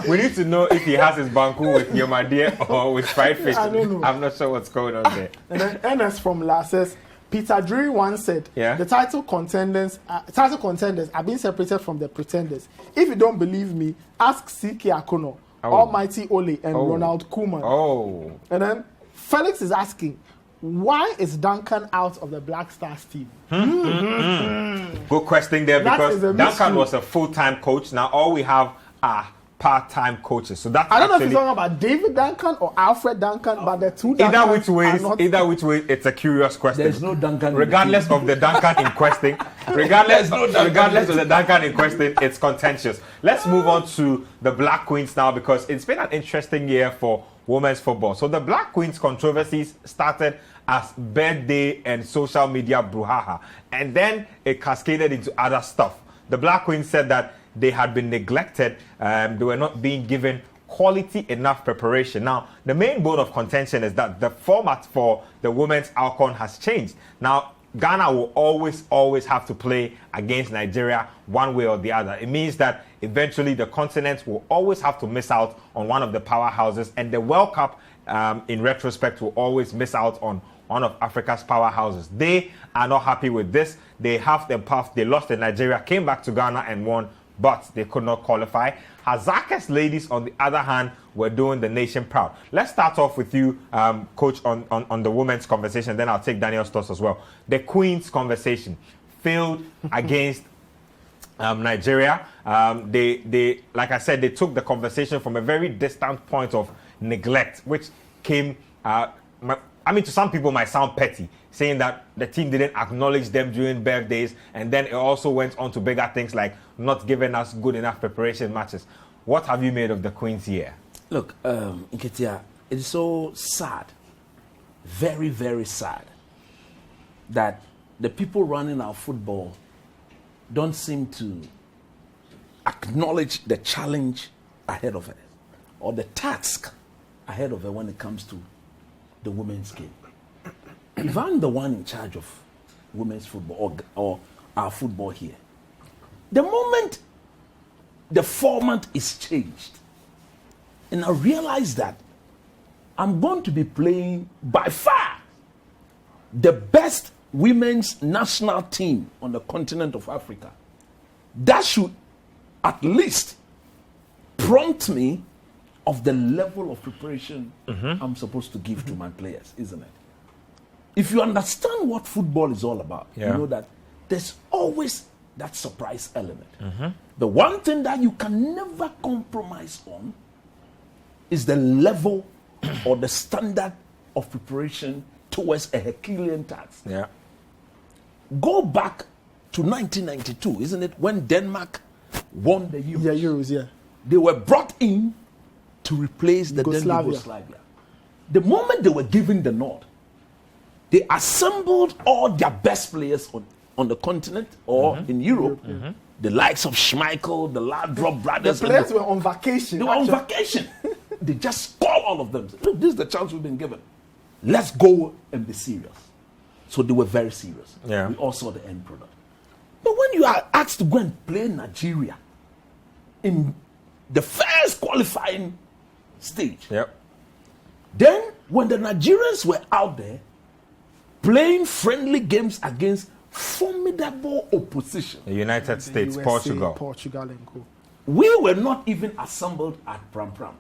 S1: We need to know if he has his banku with Yomadia or with fried fish.
S2: I don't know.
S1: I'm not sure what's going on there.
S2: And then NS from La says, Peter Drury once said, the title contenders are being separated from the pretenders. If you don't believe me, ask C.K. Akono, Almighty Ole, and Ronald Koeman. And then Felix is asking, why is Duncan out of the Black Stars team?
S1: Good question there, because Duncan was a full-time coach. Now all we have are part-time coaches. So that's
S2: I don't know if you're talking about David Duncan or Alfred Duncan, but the two Duncans
S1: either which way, it's a curious question.
S3: There's no Duncan.
S1: Regardless of the Duncan in question, regardless of the Duncan in question, it's contentious. Let's move on to the Black Queens now, because it's been an interesting year for women's football. So the Black Queens controversies started as birthday and social media brouhaha, and then it cascaded into other stuff. The Black Queens said that they had been neglected, they were not being given quality enough preparation. Now, the main bone of contention is that the format for the women's AFCON has changed. Now, Ghana will always have to play against Nigeria one way or the other. It means that eventually the continent will always have to miss out on one of the powerhouses, and the World Cup, in retrospect, will always miss out on one of Africa's powerhouses. They are not happy with this. They have the path. They lost in Nigeria, came back to Ghana and won, but they could not qualify. Hasaacas Ladies, on the other hand, were doing the nation proud. Let's start off with you, Coach, on the women's conversation. Then I'll take Daniel's thoughts as well. The Queen's conversation failed against Nigeria. They, like I said, they took the conversation from a very distant point of neglect, which came, to some people might sound petty, saying that the team didn't acknowledge them during birthdays, and then it also went on to bigger things like not giving us good enough preparation matches. What have you made of the Queen's year?
S3: Look, Nketia, it is so sad, very, very sad, that the people running our football don't seem to acknowledge the challenge ahead of it or the task ahead of it when it comes to the women's game. If I'm the one in charge of women's football or our football here, the moment the format is changed and I realize that I'm going to be playing by far the best women's national team on the continent of Africa, that should at least prompt me of the level of preparation I'm supposed to give to my players, isn't it? If you understand what football is all about, you know that there's always that surprise element. The one thing that you can never compromise on is the level or the standard of preparation towards a Herculean task.
S1: Yeah.
S3: Go back to 1992, isn't it, when Denmark won the Euros?
S2: Yeah, Euros, yeah.
S3: They were brought in to replace the
S2: Yugoslavia.
S3: Yugoslavia. The moment they were given the nod, they assembled all their best players on the continent or in Europe. The likes of Schmeichel, the Laudrup brothers.
S2: The players were on vacation.
S3: They were on vacation. They just called all of them. Look, this is the chance we've been given. Let's go and be serious. So they were very serious.
S1: Yeah.
S3: We all saw the end product. But when you are asked to go and play Nigeria in the first qualifying stage, then when the Nigerians were out there playing friendly games against formidable opposition,
S1: The United States,
S2: USA,
S1: Portugal.
S2: and co.
S3: we were not even assembled at Pram Pram.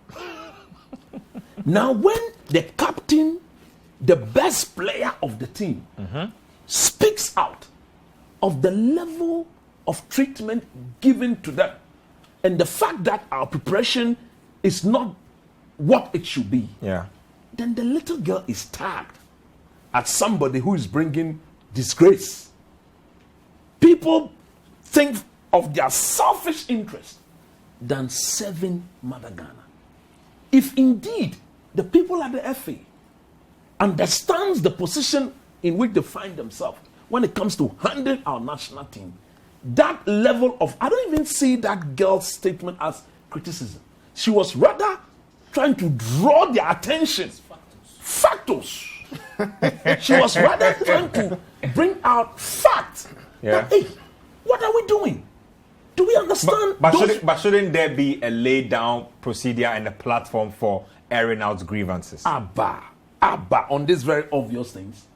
S3: Now, when the captain, the best player of the team, speaks out of the level of treatment given to them and the fact that our preparation is not what it should be, then the little girl is tagged as somebody who is bringing disgrace. People think of their selfish interest than serving Mother Ghana. If indeed the people at the FA understands the position in which they find themselves when it comes to handling our national team, that level of, I don't even see that girl's statement as criticism. She was rather trying to draw their attention. Factos. She was rather trying to bring out facts. That, hey, what are we doing? Do we understand?
S1: But shouldn't there be a laid down procedure and a platform for airing out grievances?
S3: Abba, on these very obvious things.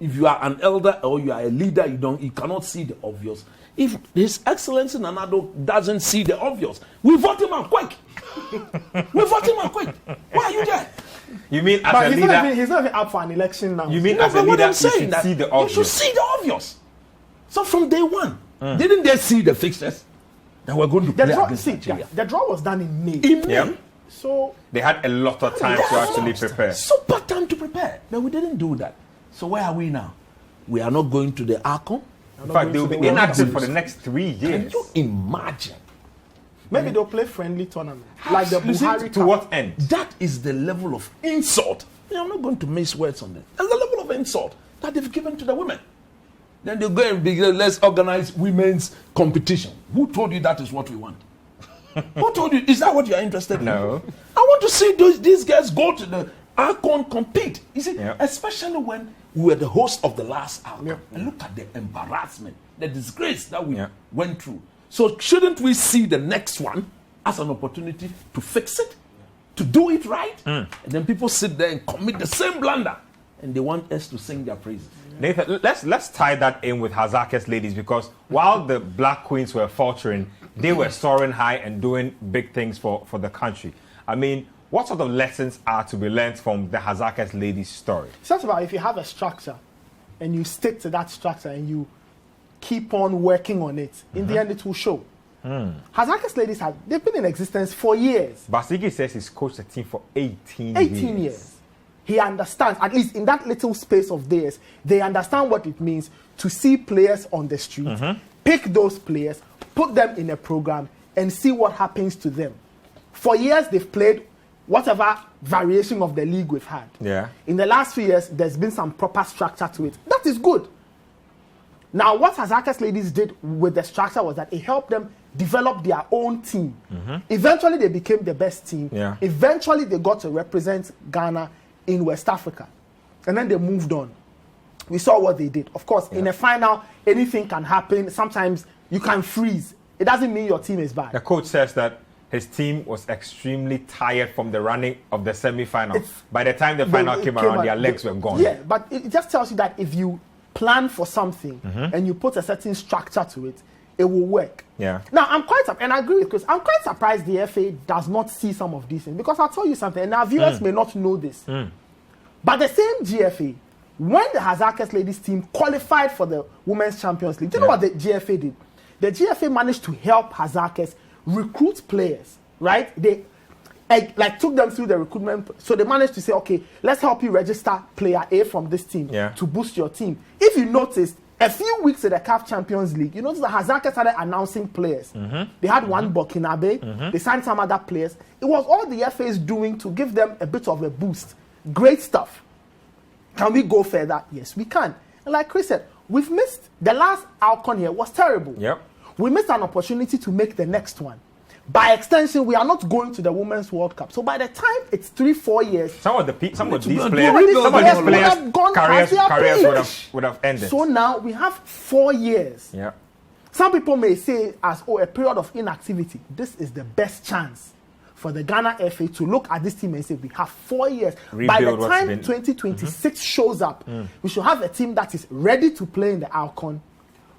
S3: If you are an elder or you are a leader, you cannot see the obvious. If His Excellency Nanado doesn't see the obvious, we vote him out quick. Why are you there?
S1: You mean as a leader?
S2: He's not even up for an election now.
S1: You mean as a leader, you should see the obvious?
S3: You should see the obvious. So from day one, didn't they see the fixtures that we're going to play against Nigeria?
S2: The draw was done in May. So
S1: they had a lot of time to actually prepare.
S3: Super time to prepare. But we didn't do that. So where are we now? We are not going to the AFCON.
S1: In fact, they will be inactive for the next 3 years.
S3: Can you imagine?
S2: Maybe they'll play friendly tournament. Like the Buhari
S1: to what end?
S3: That is the level of insult. I'm not going to mince words on that. That's the level of insult that they've given to the women. Then they go and begin, let's organize women's competition. Who told you that is what we want? Who told you? Is that what you're interested in?
S1: No.
S3: I want to see these guys go to the AFCON compete. You see, especially when we were the host of the last AFCON. And look at the embarrassment, the disgrace that we went through. So shouldn't we see the next one as an opportunity to fix it, to do it right? And then people sit there and commit the same blunder, and they want us to sing their praises.
S1: Nathan, let's tie that in with Hasaacas Ladies, because while the Black Queens were faltering, they were soaring high and doing big things for the country. I mean, what sort of lessons are to be learned from the Hasaacas Ladies story?
S2: It's just about if you have a structure and you stick to that structure and you keep on working on it, in the end it will show. Hasaacas Ladies they've been in existence for years.
S1: Basigi says he's coached the team for 18
S2: years. He understands, at least in that little space of theirs, they understand what it means to see players on the street, pick those players, put them in a program, and see what happens to them. For years, they've played whatever variation of the league we've had.
S1: Yeah.
S2: In the last few years, there's been some proper structure to it. That is good. Now, what Hasaacas Ladies did with the structure was that it helped them develop their own team. Eventually, they became the best team.
S1: Yeah.
S2: Eventually, they got to represent Ghana in West Africa. And then they moved on. We saw what they did. Of course, in a final, anything can happen. Sometimes you can freeze. It doesn't mean your team is bad.
S1: The coach says that his team was extremely tired from the running of the semi-final. By the time the final came around, their legs were gone.
S2: Yeah, but it just tells you that if you plan for something and you put a certain structure to it, it will work.
S1: Yeah.
S2: Now, and I agree with Chris, I'm quite surprised the FA does not see some of these things, because I'll tell you something, and our viewers may not know this, but the same GFA, when the Hasaacas Ladies team qualified for the Women's Champions League, do you know what the GFA did? The GFA managed to help Hasaacas recruit players, right? They took them through the recruitment. So they managed to say, okay, let's help you register player A from this team to boost your team. If you noticed, a few weeks in the CAF Champions League, you notice that Hasaacas started announcing players. They had one Burkinabe. They signed some other players. It was all the FA is doing to give them a bit of a boost. Great stuff. Can we go further? Yes, we can. And like Chris said, we've missed the last AFCON here was terrible.
S1: Yep.
S2: We missed an opportunity to make the next one. By extension, we are not going to the Women's World Cup. So by the time it's 3-4 years,
S1: some of these players' careers would have ended.
S2: So now we have 4 years.
S1: Yeah.
S2: Some people may say as a period of inactivity. This is the best chance for the Ghana FA to look at this team and say we have 4 years. By the time 2026 shows up, we should have a team that is ready to play in the AFCON,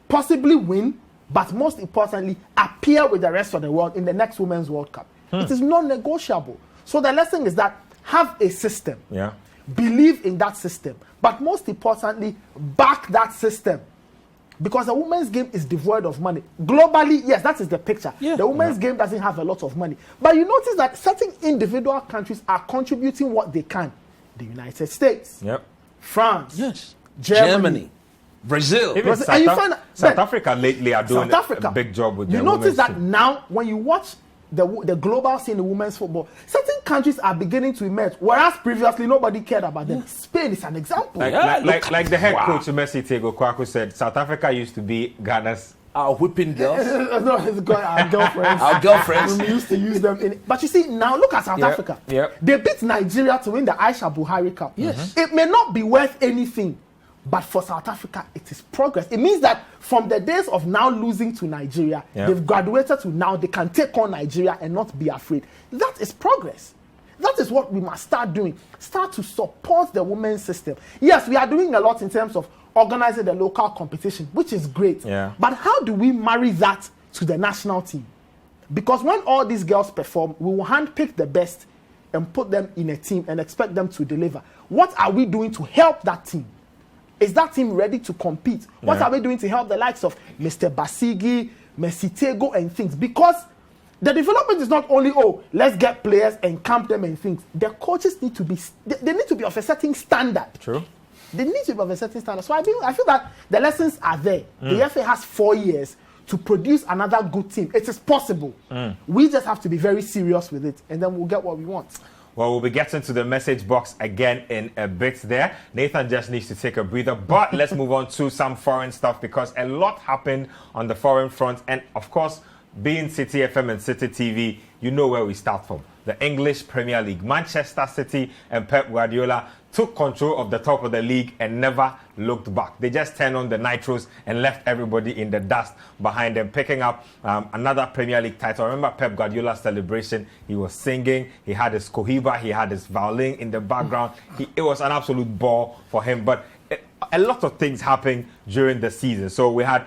S2: possibly win, but most importantly, appear with the rest of the world in the next Women's World Cup. It is non-negotiable. So the lesson is that have a system.
S1: Yeah.
S2: Believe in that system. But most importantly, back that system. Because the women's game is devoid of money. Globally, yes, that is the picture. Yeah. The women's game doesn't have a lot of money. But you notice that certain individual countries are contributing what they can. The United States.
S1: Yep.
S2: France.
S3: Yes.
S2: Germany.
S3: Brazil.
S1: Even South Africa lately are doing a big job with their women's team. You notice that
S2: now, when you watch the global scene in women's football, certain countries are beginning to emerge, whereas previously nobody cared about them. Spain is an example.
S1: Like the head coach, Messi Tego Kwaku, said, South Africa used to be Ghana's
S3: our whipping girls.
S2: No, it's our girlfriends.
S3: Our girlfriends.
S2: We used to use them in it. But you see, now look at South Africa.
S1: Yep.
S2: They beat Nigeria to win the Aisha Buhari Cup.
S3: Yes.
S2: It may not be worth anything, but for South Africa, it is progress. It means that from the days of now losing to Nigeria, they've graduated to now they can take on Nigeria and not be afraid. That is progress. That is what we must start doing. Start to support the women's system. Yes, we are doing a lot in terms of organizing the local competition, which is great.
S1: Yeah.
S2: But how do we marry that to the national team? Because when all these girls perform, we will handpick the best and put them in a team and expect them to deliver. What are we doing to help that team? Is that team ready to compete? What are we doing to help the likes of Mr. Basigi, Messi Tego and things? Because the development is not only, let's get players and camp them and things. The coaches need to be, they need to be of a certain standard.
S1: True.
S2: They need to be of a certain standard. So I feel that the lessons are there. The FA has 4 years to produce another good team. It is possible. We just have to be very serious with it, and then we'll get what we want.
S1: Well, we'll be getting to the message box again in a bit there. Nathan just needs to take a breather. But let's move on to some foreign stuff, because a lot happened on the foreign front. And, of course, being Citi FM and Citi TV, you know where we start from. The English Premier League. Manchester City and Pep Guardiola took control of the top of the league and never looked back. They just turned on the nitros and left everybody in the dust behind them, picking up another Premier League title. I remember Pep Guardiola's celebration. He was singing. He had his cohiba. He had his violin in the background. It was an absolute ball for him. But a lot of things happened during the season. So we had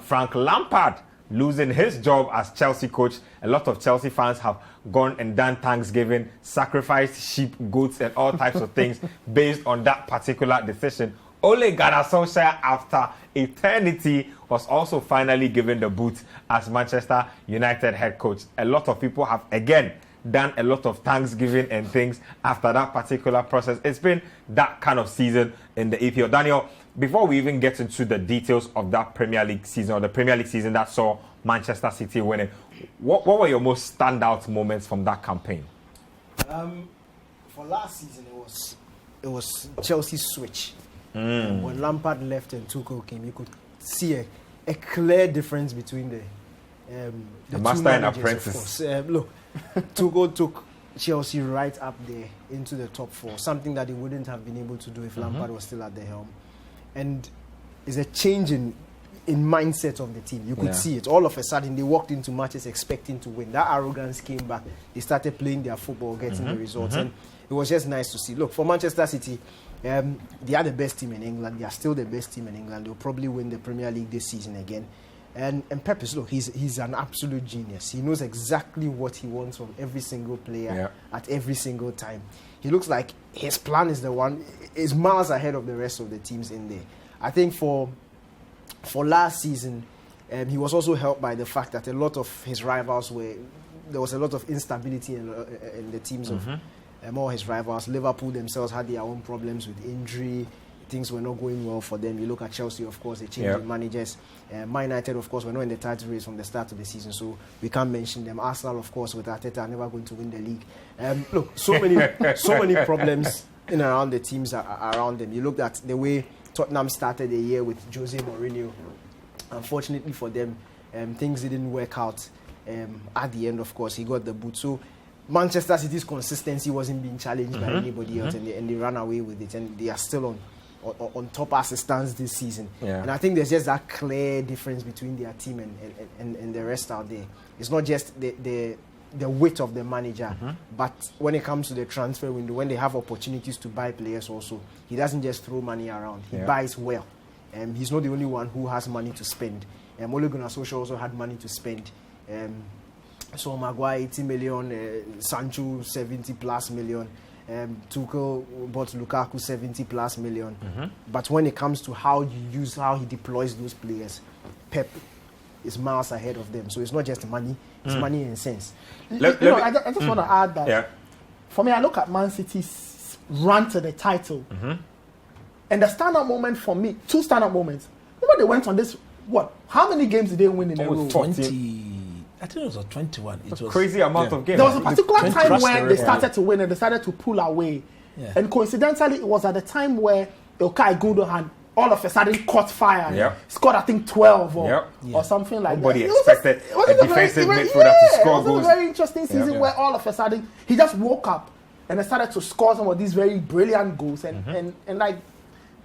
S1: Frank Lampard losing his job as Chelsea coach. A lot of Chelsea fans have gone and done Thanksgiving, sacrificed sheep, goats, and all types of things based on that particular decision. Ole Gunnar Solskjaer, after eternity, was also finally given the boot as Manchester United head coach. A lot of people have, again, done a lot of thanksgiving and things after that particular process. It's been that kind of season in the EPL. Daniel, before we even get into the details of that Premier League season, or the Premier League season that saw Manchester City winning, what were your most standout moments from that campaign?
S4: For last season, it was Chelsea's switch. When Lampard left and Tuchel came, you could see a clear difference between the
S1: master
S4: two
S1: and
S4: managers,
S1: apprentice.
S4: of course. Look, Tuchel took Chelsea right up there into the top four, something that he wouldn't have been able to do if Lampard was still at the helm. And it's a change in mindset of the team. You could see it. All of a sudden, they walked into matches expecting to win. That arrogance came back. They started playing their football, getting the results. And it was just nice to see. Look, for Manchester City, they are the best team in England. They are still the best team in England. They'll probably win the Premier League this season again. And Pep is, look, he's an absolute genius. He knows exactly what he wants from every single player at every single time. He looks like his plan is the one, is miles ahead of the rest of the teams in there. I think for last season, he was also helped by the fact that a lot of his rivals there was a lot of instability in the teams of all his rivals. Liverpool themselves had their own problems with injury. Things were not going well for them. You look at Chelsea, of course, they changed the managers. Man United, of course, were not in the title race from the start of the season, so we can't mention them. Arsenal, of course, with Arteta, are never going to win the league. Look, so many problems in and around the teams around them. You looked at the way Tottenham started the year with Jose Mourinho. Unfortunately for them, things didn't work out. At the end, of course, he got the boot. So Manchester City's consistency wasn't being challenged by anybody else, and they ran away with it, and they are still on top as it stands this season. And I think there's just that clear difference between their team and the rest out there. It's not just the weight of the manager, but when it comes to the transfer window, when they have opportunities to buy players also, he doesn't just throw money around. He buys well. He's not the only one who has money to spend. Ole Gunnar Solskjaer also had money to spend. So Maguire 80 million, Sancho 70 plus million. Tuchel bought Lukaku 70 plus million. But when it comes to how he deploys those players, Pep is miles ahead of them. So it's not just money, it's money and sense.
S2: I just want to add that for me, I look at Man City's run to the title, and the standout moment for me, two standout moments. Remember they went on this, how many games did they win in a row?
S3: 20. I think it was 21. It was
S1: a crazy amount of games.
S2: There was a particular time when they started to win and they started to pull away. And coincidentally, it was at the time where Ilkay Gundogan all of a sudden caught fire. Scored, I think, 12 or something like
S1: Nobody
S2: that.
S1: expected a defensive midfielder to score goals.
S2: It was a very interesting season where all of a sudden he just woke up and started to score some of these very brilliant goals. And like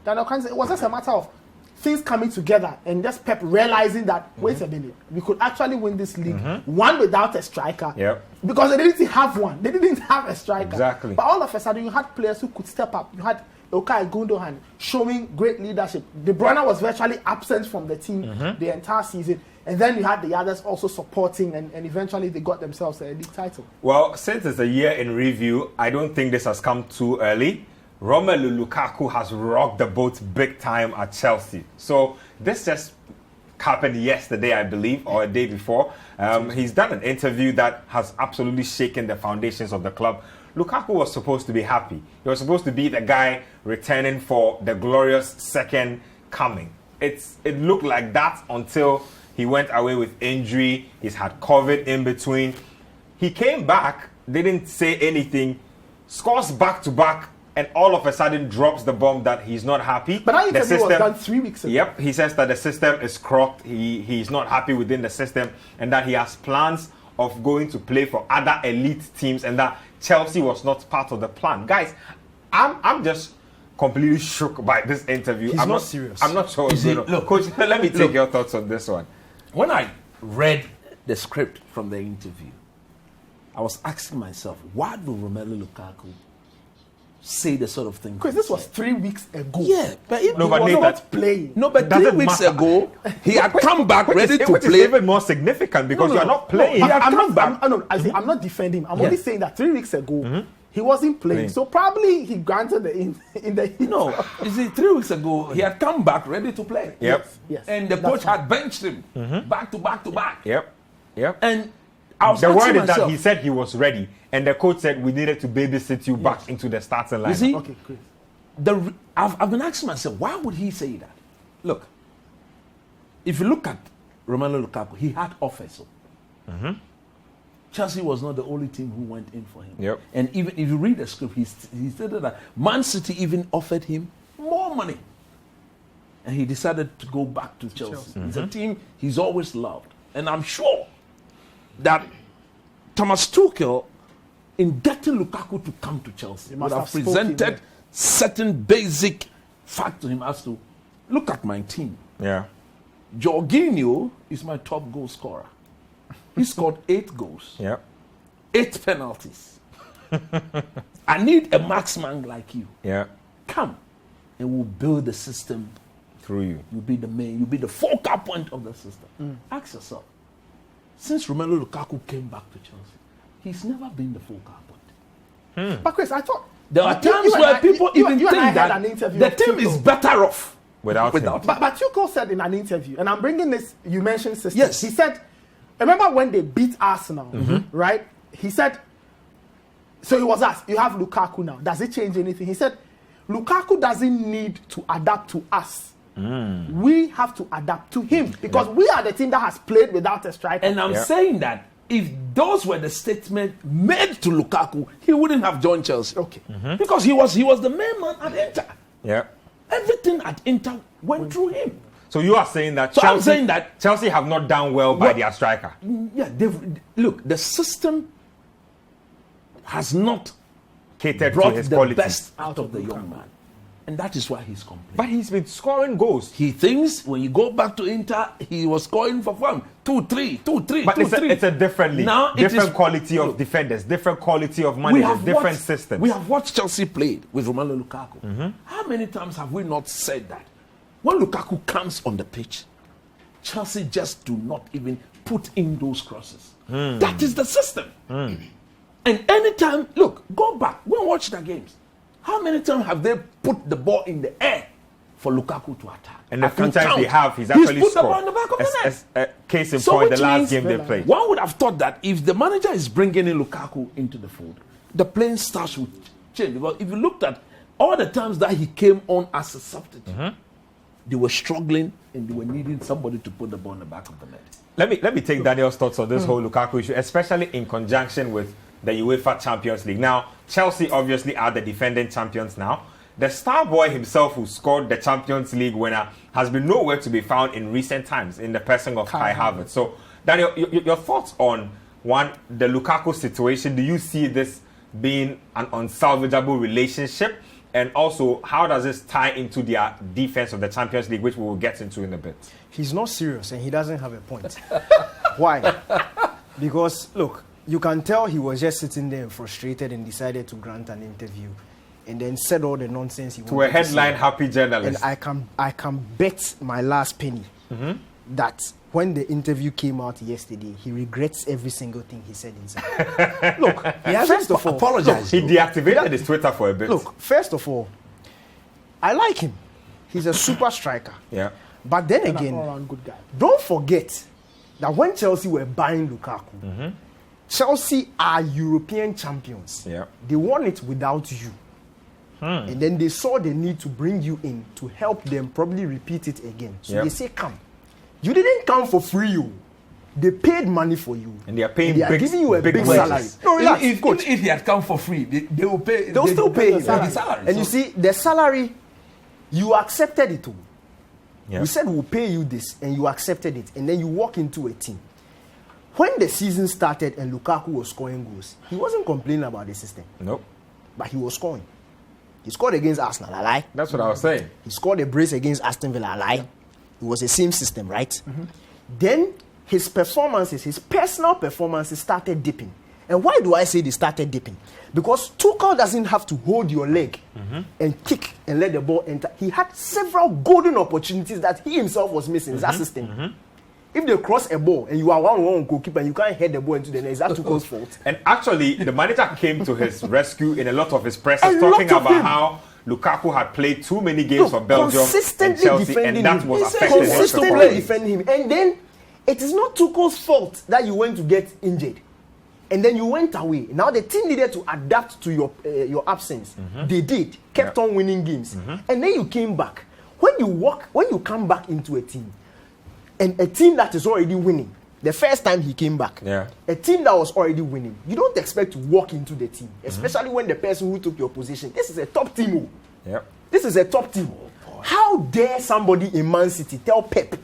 S2: Daniel Khan said, it was just a matter of things coming together and just Pep realizing that, wait a minute, we could actually win this league, one without a striker, because they didn't have one. They didn't have a striker.
S1: Exactly.
S2: But all of a sudden, you had players who could step up. You had Ilkay Gundogan showing great leadership. De Bruyne was virtually absent from the team the entire season. And then you had the others also supporting, and eventually they got themselves a league title.
S1: Well, since it's a year in review, I don't think this has come too early. Romelu Lukaku has rocked the boat big time at Chelsea. So this just happened yesterday, I believe, or a day before. He's done an interview that has absolutely shaken the foundations of the club. Lukaku was supposed to be happy. He was supposed to be the guy returning for the glorious second coming. It looked like that until he went away with injury. He's had COVID in between. He came back, didn't say anything, scores back-to-back, and all of a sudden drops the bomb that he's not happy.
S2: But that interview was done 3 weeks ago.
S1: Yep, he says that the system is crocked. He's not happy within the system, and that he has plans of going to play for other elite teams, and that Chelsea was not part of the plan. Guys, I'm just completely shook by this interview.
S4: He's not serious.
S1: I'm not sure.
S3: Look,
S1: Coach, let me take your thoughts on this one.
S3: When I read the script from the interview, I was asking myself, why do Romelu Lukaku say the sort of thing?
S2: Because this was 3 weeks ago.
S3: Yeah, but if
S1: No,
S3: he
S1: but
S3: was
S1: Nathan-
S3: not
S2: playing.
S3: No, but
S1: Doesn't
S3: 3 weeks
S1: matter.
S3: ago, he had come back ready to
S1: Which is
S3: play.
S1: even more significant because you are not playing.
S2: I'm not defending him. I'm only saying that 3 weeks ago, He wasn't playing, so probably he granted in the
S3: No, you see, 3 weeks ago he had come back ready to play.
S1: Yep.
S2: Yes.
S3: And the coach had benched him back to back to back.
S1: Yep.
S3: And I was
S1: The
S3: asking
S1: word is that
S3: myself,
S1: he said he was ready, and the coach said we needed to babysit you back into the starting line.
S3: you see,
S2: Okay, great.
S3: I've been asking myself, why would he say that? Look, if you look at Romelu Lukaku, he had offers. Chelsea was not the only team who went in for him.
S1: Yep.
S3: And even if you read the script, he stated that Man City even offered him more money. And he decided to go back to Chelsea. It's a team he's always loved. And I'm sure that Thomas Tuchel, in getting Lukaku to come to Chelsea, would
S2: must
S3: have
S2: have spoken,
S3: presented
S2: yeah.
S3: certain basic fact to him as to, look at my team.
S1: Yeah.
S3: Jorginho is my top goal scorer. He scored 8 goals,
S1: Yep.
S3: 8 penalties. I need a marksman like you.
S1: Yeah.
S3: Come, and we'll build the system.
S1: Through you.
S3: You'll be the main, you'll be the focal point of the system. Ask yourself, since Romelu Lukaku came back to Chelsea, he's never been the focal point.
S2: But Chris, I thought
S3: There are
S2: you-
S3: times
S2: you and
S3: where
S2: I-
S3: people
S2: you-
S3: even
S2: you and I
S3: think
S2: had
S3: that
S2: an interview
S3: the
S2: of
S3: team is
S2: Tuchel.
S3: better off
S1: Without him.
S2: But Tuchel said in an interview, and I'm bringing this, you mentioned system.
S3: Yes.
S2: He said, remember when they beat Arsenal, right? He said, so he was asked, you have Lukaku now. Does it change anything? He said, Lukaku doesn't need to adapt to us. We have to adapt to him because we are the team that has played without a striker.
S3: And I'm saying that if those were the statements made to Lukaku, he wouldn't have joined Chelsea.
S2: Okay.
S3: Because he was the main man at Inter.
S1: Yeah.
S3: Everything at Inter went through him.
S1: So you are saying that
S3: So I'm
S1: Chelsea,
S3: saying that-
S1: Chelsea have not done well by
S3: Well-
S1: their striker.
S3: Yeah, look, the system has not
S1: Catered to
S3: brought
S1: his
S3: the
S1: quality.
S3: best out of the young man. And that is why he's complaining.
S1: But he's been scoring goals.
S3: He thinks when you go back to Inter, he was scoring for fun. 2-3, 2-3,
S1: But
S3: 2-3.
S1: it's a different league.
S3: Now it
S1: Different
S3: is-
S1: quality of
S3: look,
S1: defenders, different quality of managers, different
S3: watched,
S1: systems.
S3: We have watched Chelsea played with Romelu Lukaku. How many times have we not said that? When Lukaku comes on the pitch, Chelsea just do not even put in those crosses. That is the system. And anytime, look, go back, go and watch the games. How many times have they put the ball in the air for Lukaku to attack?
S1: And the
S3: I can
S1: few times
S3: count.
S1: they have, he's actually
S3: put
S1: scored.
S3: the ball in the back of the net.
S1: Case in
S3: So
S1: point, the
S3: which
S1: last
S3: means
S1: game they played.
S3: one would have thought that if the manager is bringing in Lukaku into the fold, the playing style would change. Because if you looked at all the times that he came on as a substitute, they were struggling and they were needing somebody to put the ball in the back of the net.
S1: Let me take Daniel's thoughts on this whole Lukaku issue, especially in conjunction with the UEFA Champions League. Now, Chelsea obviously are the defending champions now. The star boy himself who scored the Champions League winner has been nowhere to be found in recent times in the person of Kai Havertz. So, Daniel, your thoughts on, one, the Lukaku situation. Do you see this being an unsalvageable relationship? And also, how does this tie into their defense of the Champions League, which we will get into in a bit?
S4: He's not serious and he doesn't have a point. Why? Because, look, you can tell he was just sitting there frustrated and decided to grant an interview and then said all the nonsense he wanted
S1: To a
S4: to
S1: headline
S4: say.
S1: happy
S4: And
S1: journalist.
S4: I can bet my last penny that when the interview came out yesterday, he regrets every single thing he said inside. Look,
S3: He hasn't
S4: first of all,
S3: apologized.
S1: He deactivated his Twitter for a bit.
S4: Look, first of all, I like him. He's a super striker.
S1: Yeah.
S4: But then
S2: And an
S4: again,
S2: all-round good guy.
S4: don't forget that when Chelsea were buying Lukaku, Chelsea are European champions.
S1: Yeah.
S4: They won it without you. And then they saw the need to bring you in to help them probably repeat it again. So
S1: Yep.
S4: they say, come. You didn't come for free, you. They paid money for you.
S1: And they are paying
S4: They are
S1: big-
S4: giving you a
S1: big
S4: big,
S1: wages.
S4: salary. No, relax,
S3: If
S4: coach.
S3: he had come for free, they will pay.
S4: They'll still pay him.
S3: the salary.
S4: And you
S3: So-
S4: see, the salary, you accepted it too.
S1: Yeah.
S4: We said we'll pay you this, and you accepted it, and then you walk into a team. When the season started and Lukaku was scoring goals, he wasn't complaining about the system,
S1: Nope.
S4: but he was scoring. He scored against Arsenal, I lie.
S1: That's what I was saying.
S4: He scored a brace against Aston Villa, I lie. It was the same system, right? Then his performances, his personal performances started dipping. And why do I say they started dipping? Because Tuchel doesn't have to hold your leg and kick and let the ball enter. He had several golden opportunities that he himself was missing, his assistant. If they cross a ball and you are 1-1 goalkeeper and you can't head the ball into the net, is that Tuchel's fault?
S1: And actually, the manager came to his rescue in a lot of his presses, talking about how Lukaku had played too many games for Belgium and Chelsea, and that was affecting him.
S4: Consistently defending him. And then, it is not Tuchel's fault that you went to get injured. And then you went away. Now the team needed to adapt to your absence. They did. Kept on winning games. And then you came back. When you come back into a team, and a team that is already winning, the first time he came back, a team that was already winning, you don't expect to walk into the team, especially when the person who took your position, this is a top team. This is a top team. How dare somebody in Man City tell Pep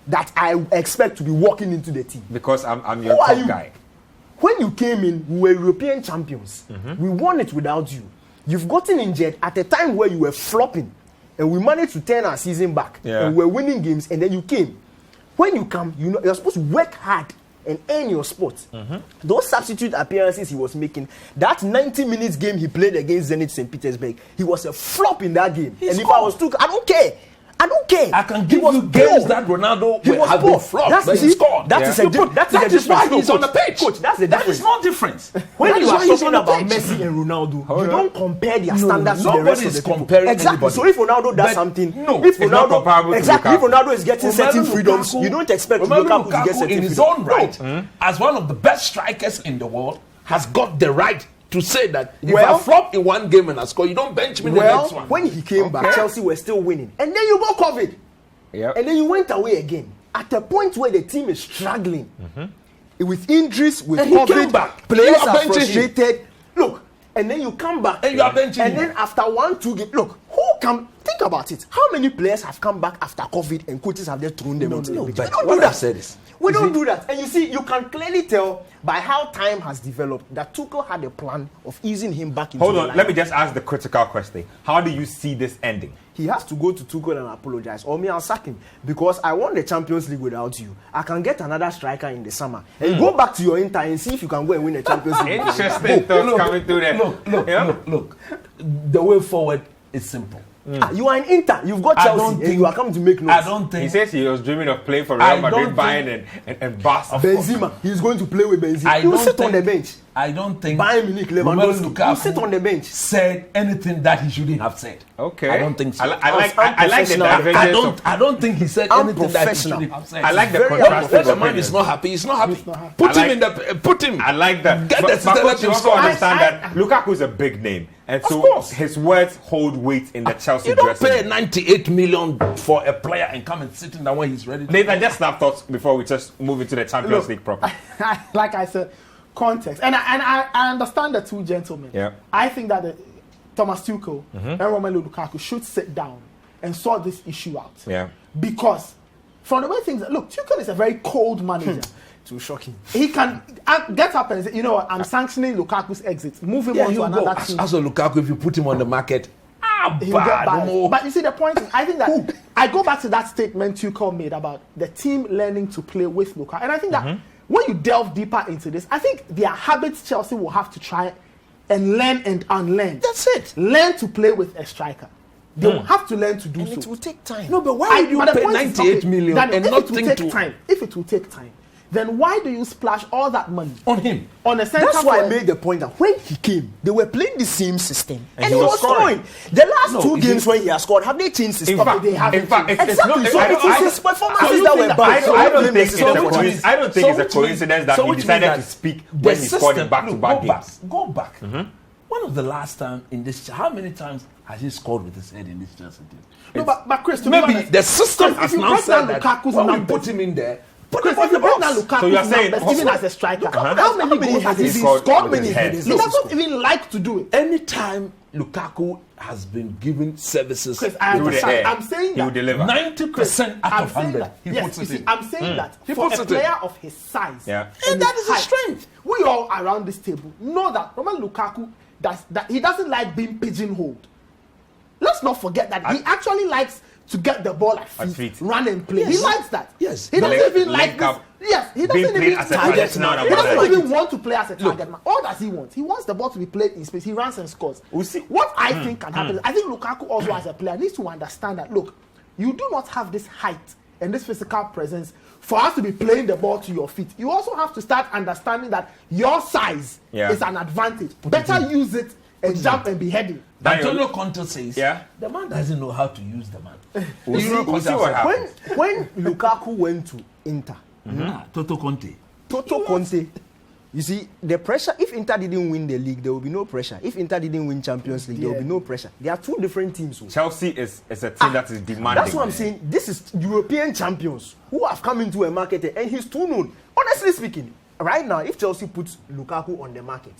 S4: that I expect to be walking into the team?
S1: Because I'm your top guy.
S4: When you came in, we were European champions. We won it without you. You've gotten injured at a time where you were flopping, and we managed to turn our season back, and we were winning games, and then you came. When you come, you're supposed to work hard and earn your spot. Those substitute appearances he was making, that 90 minutes game he played against Zenit St. Petersburg, he was a flop in that game. If I was I don't care.
S3: I can give you games that Ronaldo has been flopped, but he scored.
S4: That is
S3: why he's on the pitch.
S4: Coach, that's the difference.
S3: That is no difference.
S4: When you are talking about Messi and Ronaldo, you don't compare their standards to the rest of the people. Exactly.
S3: Anybody.
S4: So if Ronaldo does something, if Ronaldo is getting certain freedoms, you don't expect Lukaku to get certain freedoms.
S3: In his own right, as one of the best strikers in the world, has got the right to say that if I flop in one game and I score, you don't bench me the next one.
S4: When he came back, Chelsea were still winning. And then you got COVID. And then you went away again. At a point where the team is struggling, with injuries, with COVID, players are frustrated. Look, and then you come back.
S3: And you are benching
S4: and then after 1-2 games, look, who can think about it? How many players have come back after COVID and coaches have just thrown them into the pitch? We don't do that. And you see, you can clearly tell by how time has developed that Tuchel had a plan of easing him back into the lineup.
S1: Let me just ask the critical question. How do you see this ending?
S4: He has to go to Tuchel and apologize, or me, I'll sack him, because I won the Champions League without you. I can get another striker in the summer. And go back to your Inter and see if you can go and win the Champions League.
S1: Interesting thoughts coming through there.
S3: Look. The way forward is simple.
S4: You are in Inter, you've got Chelsea, and you are coming to make noise.
S3: I don't think.
S1: He says he was dreaming of playing for Real Madrid, Bayern, and Barca.
S4: Benzema, he's going to play with Benzema. He will sit on the bench.
S3: I don't think
S4: Bayern Munich, Lewandowski, you sit on the bench.
S3: Said anything that he shouldn't have said.
S1: Okay.
S3: I don't think so.
S1: I like the divergence.
S3: I don't think he said anything that he shouldn't have said.
S1: I like the contrast.
S3: The man is not happy. He's not happy. Put him.
S1: I like that.
S3: Get the
S1: but you also understand that Lukaku is a big name, and so his words hold weight in the Chelsea dressing room.
S3: You don't pay 98 million for a player and come and sit in there when he's ready.
S1: Nathan, just snap thoughts before we just move into the Champions League proper.
S2: Like I said, context, and I understand the two gentlemen. I think that Thomas Tuchel and Romelu Lukaku should sit down and sort this issue out. Because from the way things look, Tuchel is a very cold manager.
S4: Too shocking.
S2: He can get up and say, you know what, I'm sanctioning Lukaku's exit. Move him on to another team.
S3: As a Lukaku, if you put him on the market,
S2: he'll get bad. But you see, the point is, I think that I go back to that statement Tuchel made about the team learning to play with Lukaku. And I think that when you delve deeper into this, I think there are habits Chelsea will have to try and learn and unlearn.
S3: That's it.
S2: Learn to play with a striker. They will have to learn to do so.
S4: It will take time.
S3: No, but why would you pay 98 million and not think to...
S2: If it will take time, then why do you splash all that money
S3: on him?
S2: On a center.
S4: That's why I made the point that when he came, they were playing the same system, and he was scoring. The last two games when he has scored, have they changed system?
S1: In fact,
S4: exactly. So it is his performances that were bad.
S1: I don't think it's a coincidence that he decided to speak when he scored in back-to-back games.
S3: Go back. When was the last time in this? How many times has he scored with his head in this Chelsea team?
S2: No, but Chris, to
S3: maybe
S2: be honest,
S3: the system has now said that when we
S2: numbers,
S3: put him in there.
S2: Because if you break down Lukaku's
S1: so you're saying,
S2: numbers, even as a striker, how many goals has he scored? He doesn't even like to do it.
S3: Anytime Lukaku has been given services,
S2: Chris, I'm saying that
S3: 90% out of 100, he puts it in.
S2: I'm saying that for a player of his size,
S3: and that is a strength.
S2: We all around this table know that Romelu Lukaku that he doesn't like being pigeonholed. Let's not forget that he actually likes to get the ball at feet, run and play. He likes that.
S3: Yes.
S2: He doesn't even like this. Yes, he doesn't even target man. He doesn't even want to play as a target man. All does he want? He wants the ball to be played in space. He runs and scores. What I think can happen is I think Lukaku also as a player needs to understand that, look, you do not have this height and this physical presence, for us to be playing the ball to your feet, you also have to start understanding that your size is an advantage. Better use it and jump and be heading.
S3: Antonio Conte says, the man doesn't know how to use the man.
S1: We'll see what happens.
S4: When Lukaku went to Inter,
S3: Toto Conte.
S4: You see, the pressure, if Inter didn't win the league, there will be no pressure. If Inter didn't win Champions League, there will be no pressure. They are two different teams.
S1: Chelsea is a team that is demanding.
S4: That's what I'm saying. This is European champions who have come into a market, and he's too known. Honestly speaking, right now, if Chelsea puts Lukaku on the market,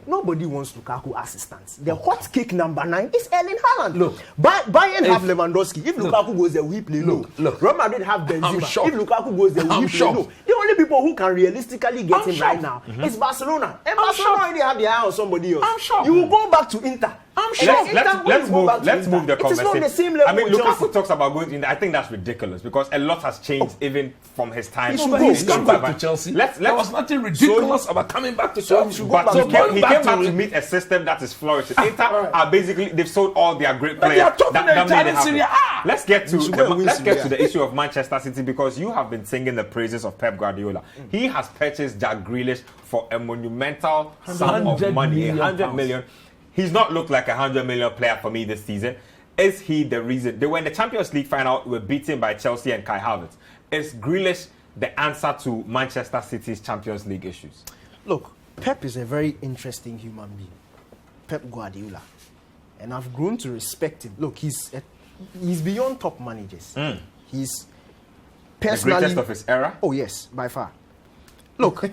S4: nobody wants Lukaku as a stance. The hot cake number 9 is Erling Haaland.
S3: Look,
S4: Bayern have Lewandowski. If Lukaku goes there, we play low. Real Madrid have Benzema. If Lukaku goes there, we play low. The only people who can realistically get him right now is Barcelona. And Barcelona already have their eye on somebody else.
S3: I'm sure.
S4: You will go back to Inter.
S1: I'm sure. Let's move the conversation.
S4: It is not the same level.
S1: I mean,
S4: with
S1: Lukaku
S4: Chelsea.
S1: talks about going in. I think that's ridiculous because a lot has changed even from his time.
S3: He's come back to Chelsea. There was nothing ridiculous about coming back to Chelsea.
S1: But he came back to meet a system that is flourishing. Inter are basically, they've sold all their great players. That made it happen. Let's get to the issue of Manchester City because you have been singing the praises of Pep Guardiola. He has purchased Jack Grealish for a monumental sum of money, 100 million. He's not looked like a 100 million player for me this season. Is he the reason? They were in the Champions League final, were beaten by Chelsea and Kai Havertz. Is Grealish the answer to Manchester City's Champions League issues?
S4: Look, Pep is a very interesting human being. Pep Guardiola. And I've grown to respect him. Look, he's beyond top managers. He's personally...
S1: The greatest of his era?
S4: Oh, yes, by far. Look...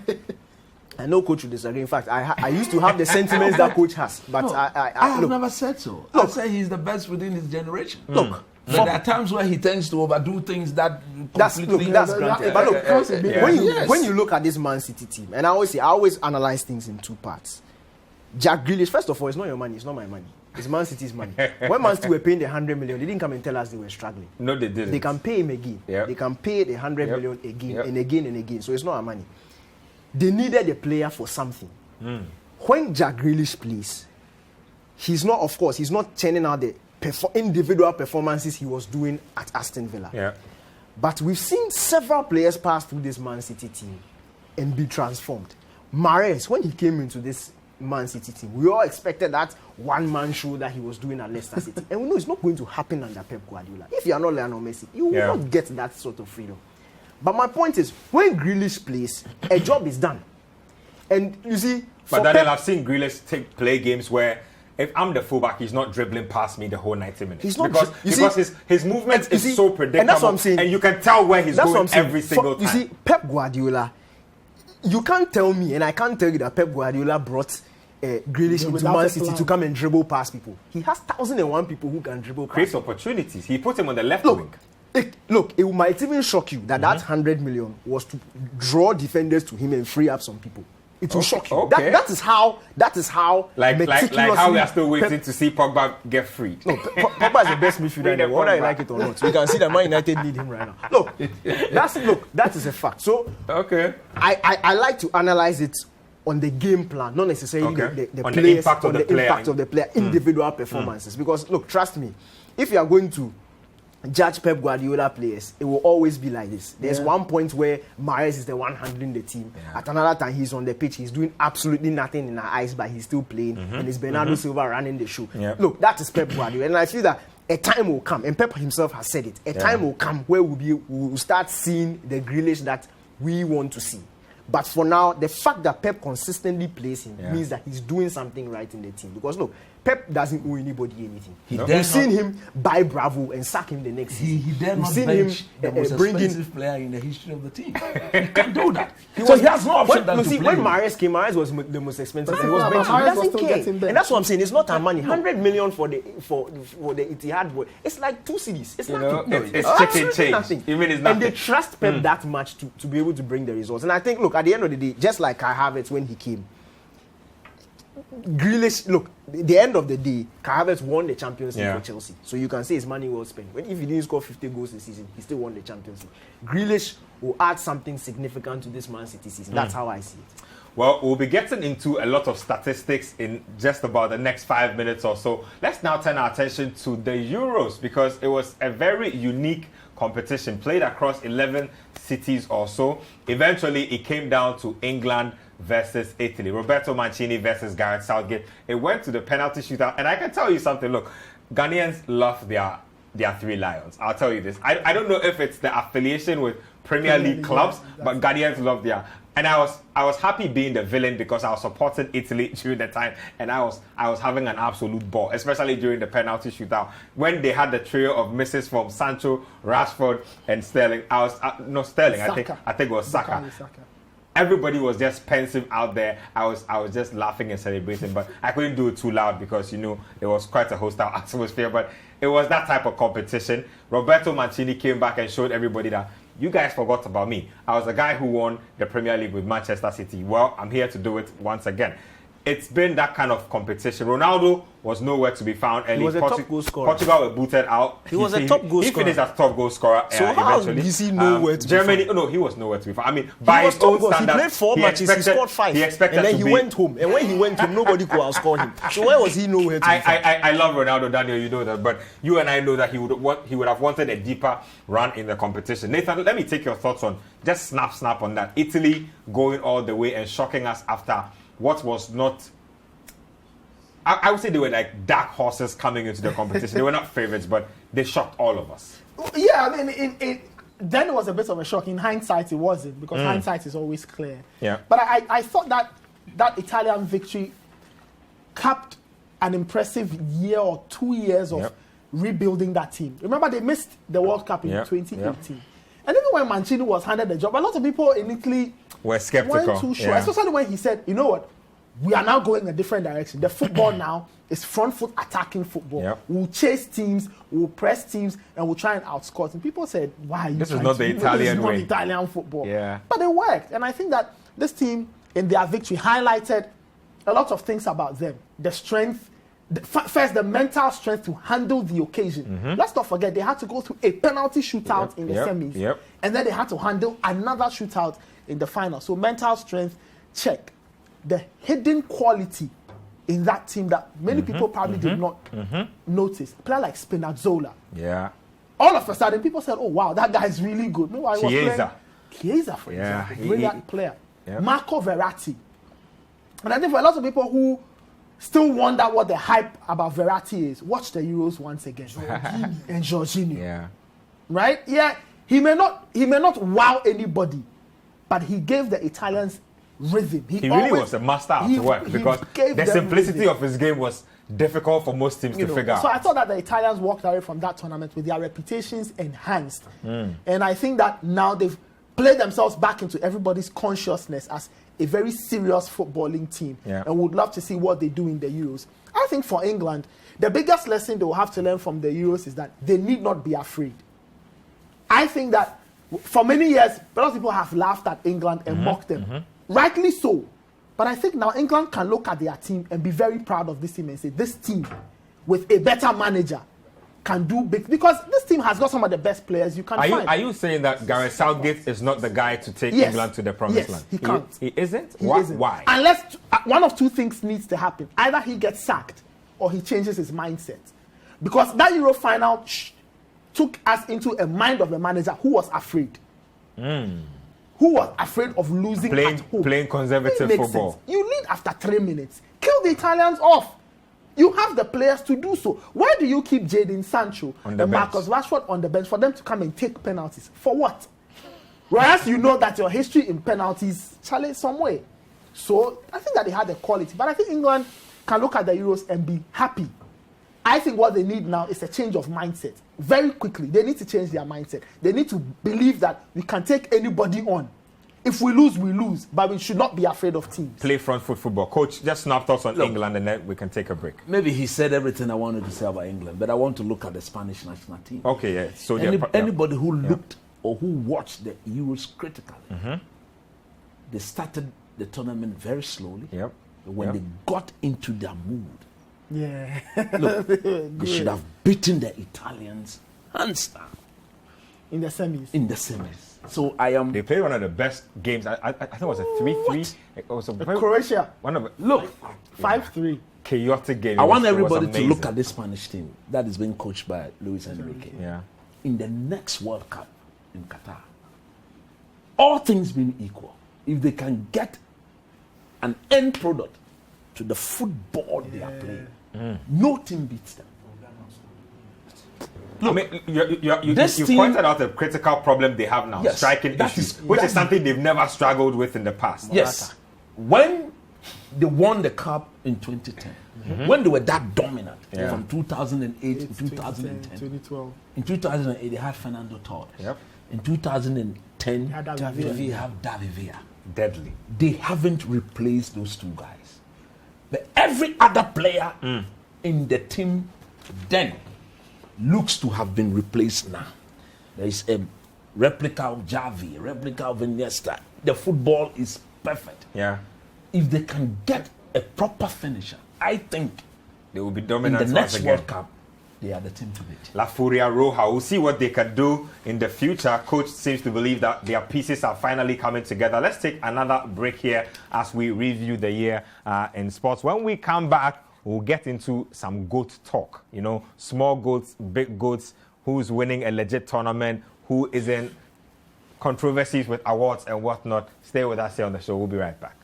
S4: I know coach will disagree. In fact, I used to have the sentiments that coach has, but I
S3: have never said so. I say he's the best within his generation.
S4: Look,
S3: but there are times where he tends to overdo things that
S4: that's granted. But look, when you look at this Man City team, and I always analyze things in two parts. Jack Grealish, first of all, it's not your money, it's not my money. It's Man City's money. When Man City were paying the 100 million, they didn't come and tell us they were struggling.
S1: No, they didn't.
S4: They can pay him again. They can pay the 100 million again and again and again. So it's not our money. They needed a player for something. When Jack Grealish plays, he's not churning out the individual performances he was doing at Aston Villa. But we've seen several players pass through this Man City team and be transformed. Mahrez, when he came into this Man City team, we all expected that one-man show that he was doing at Leicester City. And we know it's not going to happen under Pep Guardiola. If you are not Lionel Messi, you will not get that sort of freedom. But my point is, when Grealish plays, a job is done. And you see...
S1: But Daniel, I've seen Grealish play games where if I'm the fullback, he's not dribbling past me the whole 90 minutes.
S4: He's not
S1: because his movement is so predictable. And that's what I'm saying. And you can tell where he's going every single time.
S4: You see, Pep Guardiola, you can't tell me, and I can't tell you that Pep Guardiola brought Grealish into Man City to come and dribble past people. He has 1,001 people who can dribble past.
S1: Creates opportunities. He put him on the left wing.
S4: It might even shock you that that 100 million was to draw defenders to him and free up some people. It will shock you.
S1: Okay.
S4: That is how
S1: like how we are still waiting to see Pogba get free.
S4: No, Pogba is the best midfielder in the world, whether you like it or not. We can see that Man United need him right now. That is a fact. So I like to analyze it on the game plan, not necessarily the players,
S1: the impact
S4: of the player, individual performances. Because look, trust me, if you are going to judge Pep Guardiola players, it will always be like this. There's one point where Mahrez is the one handling the team. At another time, he's on the pitch. He's doing absolutely nothing in our eyes, but he's still playing. And it's Bernardo Silva running the show. Look, that is Pep Guardiola. And I feel that a time will come, and Pep himself has said it, a time will come where we'll start seeing the Grealish that we want to see. But for now, the fact that Pep consistently plays him means that he's doing something right in the team. Because look, Pep doesn't owe anybody anything. We've seen him buy Bravo and sack him the next season.
S3: He dare not bench the most expensive player in the history of the team. He can't do that. He has no option than to play.
S4: When Mahrez came, Mahrez was the most expensive. He was benched. He doesn't care. And that's what I'm saying. It's not our money. 100 million for the Etihad. It's like 2 cities. It's nothing.
S1: It's chicken change.
S4: Nothing.
S1: Even it's nothing.
S4: And they trust Pep that much to be able to bring the results. And I think, look, at the end of the day, just like Kai Havertz when he came, Grealish, look, at the end of the day, Kai Havertz won the Champions League for Chelsea. So you can say his money well spent. If he didn't score 50 goals this season, he still won the Champions League. Grealish will add something significant to this Man City season. That's how I see it.
S1: Well, we'll be getting into a lot of statistics in just about the next 5 minutes or so. Let's now turn our attention to the Euros because it was a very unique competition, played across 11 cities or so. Eventually, it came down to England versus Italy. Roberto Mancini versus Gareth Southgate. It went to the penalty shootout, and I can tell you something. Look, Ghanaians love their three lions. I'll tell you this. I don't know if it's the affiliation with Premier League clubs, but Ghanaians love their. And I was happy being the villain because I was supporting Italy during the time, and I was having an absolute ball, especially during the penalty shootout when they had the trio of misses from Sancho, Rashford, and Sterling. I think it was Saka. Everybody was just pensive out there. I was just laughing and celebrating, but I couldn't do it too loud because it was quite a hostile atmosphere. But it was that type of competition. Roberto Mancini came back and showed everybody that you guys forgot about me. I was the guy who won the Premier League with Manchester City. Well, I'm here to do it once again. It's been that kind of competition. Ronaldo was nowhere to be found.
S4: He was a top goal scorer.
S1: Portugal were booted out.
S4: He was a top goal scorer.
S1: He finished as top goal scorer.
S4: So how is he nowhere to be found?
S1: Germany, no, he was nowhere to be found. I mean, by his own standards,
S4: he played 4 matches, he scored 5.
S1: He expected
S4: and then
S1: he
S4: went home. And when he went home, nobody could outscore him. So where was he nowhere to be found?
S1: I love Ronaldo, Daniel, you know that. But you and I know that he would have wanted a deeper run in the competition. Nathan, let me take your thoughts on just snap on that. Italy going all the way and shocking us after what was not... I would say they were like dark horses coming into the competition. They were not favorites, but they shocked all of us.
S2: Yeah, I mean, then it was a bit of a shock. In hindsight, it wasn't, because hindsight is always clear.
S1: Yeah.
S2: But I thought that Italian victory capped an impressive year or 2 years of rebuilding that team. Remember, they missed the World Cup in 2018. And even when Mancini was handed the job, a lot of people in Italy
S1: were skeptical.
S2: Weren't too sure, especially when he said, you know what? We are now going a different direction. The football now is front foot attacking football.
S1: Yep.
S2: We'll chase teams, we'll press teams, and we'll try and outscore them. People said, why?
S1: This is not the Italian way.
S2: This is not Italian football.
S1: Yeah.
S2: But it worked. And I think that this team, in their victory, highlighted a lot of things about them. The strength, first, the mental strength to handle the occasion. Let's not forget, they had to go through a penalty shootout in the semis. And then they had to handle another shootout in the final. So mental strength, check. The hidden quality in that team that many people probably did not notice. A player like Spinazzola.
S1: Yeah.
S2: All of a sudden, people said, oh, wow, that guy is really good. Meanwhile, Chiesa, for example. Brilliant player. Marco Verratti. And I think for a lot of people who still wonder what the hype about Verratti is, watch the Euros once again. And Jorginho.
S1: Yeah.
S2: Right? Yeah. He may not wow anybody, but he gave the Italians rhythm.
S1: He really was a master at work because the simplicity of his game was difficult for most teams to figure out.
S2: So I thought that the Italians walked away from that tournament with their reputations enhanced. And I think that now they've played themselves back into everybody's consciousness as a very serious footballing team. And would love to see what they do in the Euros. I think for England, the biggest lesson they will have to learn from the Euros is that they need not be afraid. I think that for many years, a lot of people have laughed at England and mocked them. Rightly so. But I think now England can look at their team and be very proud of this team and say, this team with a better manager can do big. Because this team has got some of the best players you can find.
S1: Are you saying that Gareth Southgate is not the guy to take England to the promised land?
S2: He can't.
S1: He isn't?
S2: Why? Unless one of two things needs to happen. Either he gets sacked or he changes his mindset. Because that Euro final took us into a mind of a manager who was afraid. Who was afraid of losing at home.
S1: Playing conservative football.
S2: Sense. You lead after 3 minutes. Kill the Italians off. You have the players to do so. Why do you keep Jadon Sancho and Marcus Rashford on the bench for them to come and take penalties? For what? Whereas you know that your history in penalties challenge some way. So I think that they had the quality. But I think England can look at the Euros and be happy. I think what they need now is a change of mindset. Very quickly, they need to change their mindset. They need to believe that we can take anybody on. If we lose, but we should not be afraid of teams.
S1: Play front foot football. Coach, just snap thoughts on England and then we can take a break.
S3: Maybe he said everything I wanted to say about England, but I want to look at the Spanish national team.
S1: Okay, yeah. So
S3: anybody who looked or who watched the Euros critically, they started the tournament very slowly. When they got into their mood, look, they should have beaten the Italians hands down
S2: in the semis.
S3: So
S1: They played one of the best games. I think it was a 3-3. It was a
S2: Croatia.
S1: Look,
S2: 5-3.
S1: Chaotic game.
S3: I want everybody to look at this Spanish team that is being coached by Luis Enrique. in the next World Cup in Qatar, all things being equal, if they can get an end product to the football they are playing, no team beats them.
S1: Look, I mean, you pointed out a critical problem they have now, striking issues, which is something they've never struggled with in the past.
S3: Yes. When they won the cup in 2010, when they were that dominant from 2008 to 2010,
S2: 2012.
S3: in 2008 they had Fernando Torres.
S1: Yep.
S3: In 2010
S2: had David
S3: they have David Villa.
S1: Deadly.
S3: They haven't replaced those two guys. But every other player in the team then looks to have been replaced now. There is a replica of Javi, a replica of Iniesta. The football is perfect.
S1: Yeah.
S3: If they can get a proper finisher, I think
S1: They will be
S3: in
S1: dominant
S3: the
S1: once
S3: next
S1: again.
S3: World Cup, they are the team to beat.
S1: La Furia Roja. We'll see what they can do in the future. Coach seems to believe that their pieces are finally coming together. Let's take another break here as we review the year in sports. When we come back, we'll get into some GOAT talk. You know, small GOATs, big GOATs, who's winning a legit tournament, who isn't, controversies with awards and whatnot. Stay with us here on the show. We'll be right back.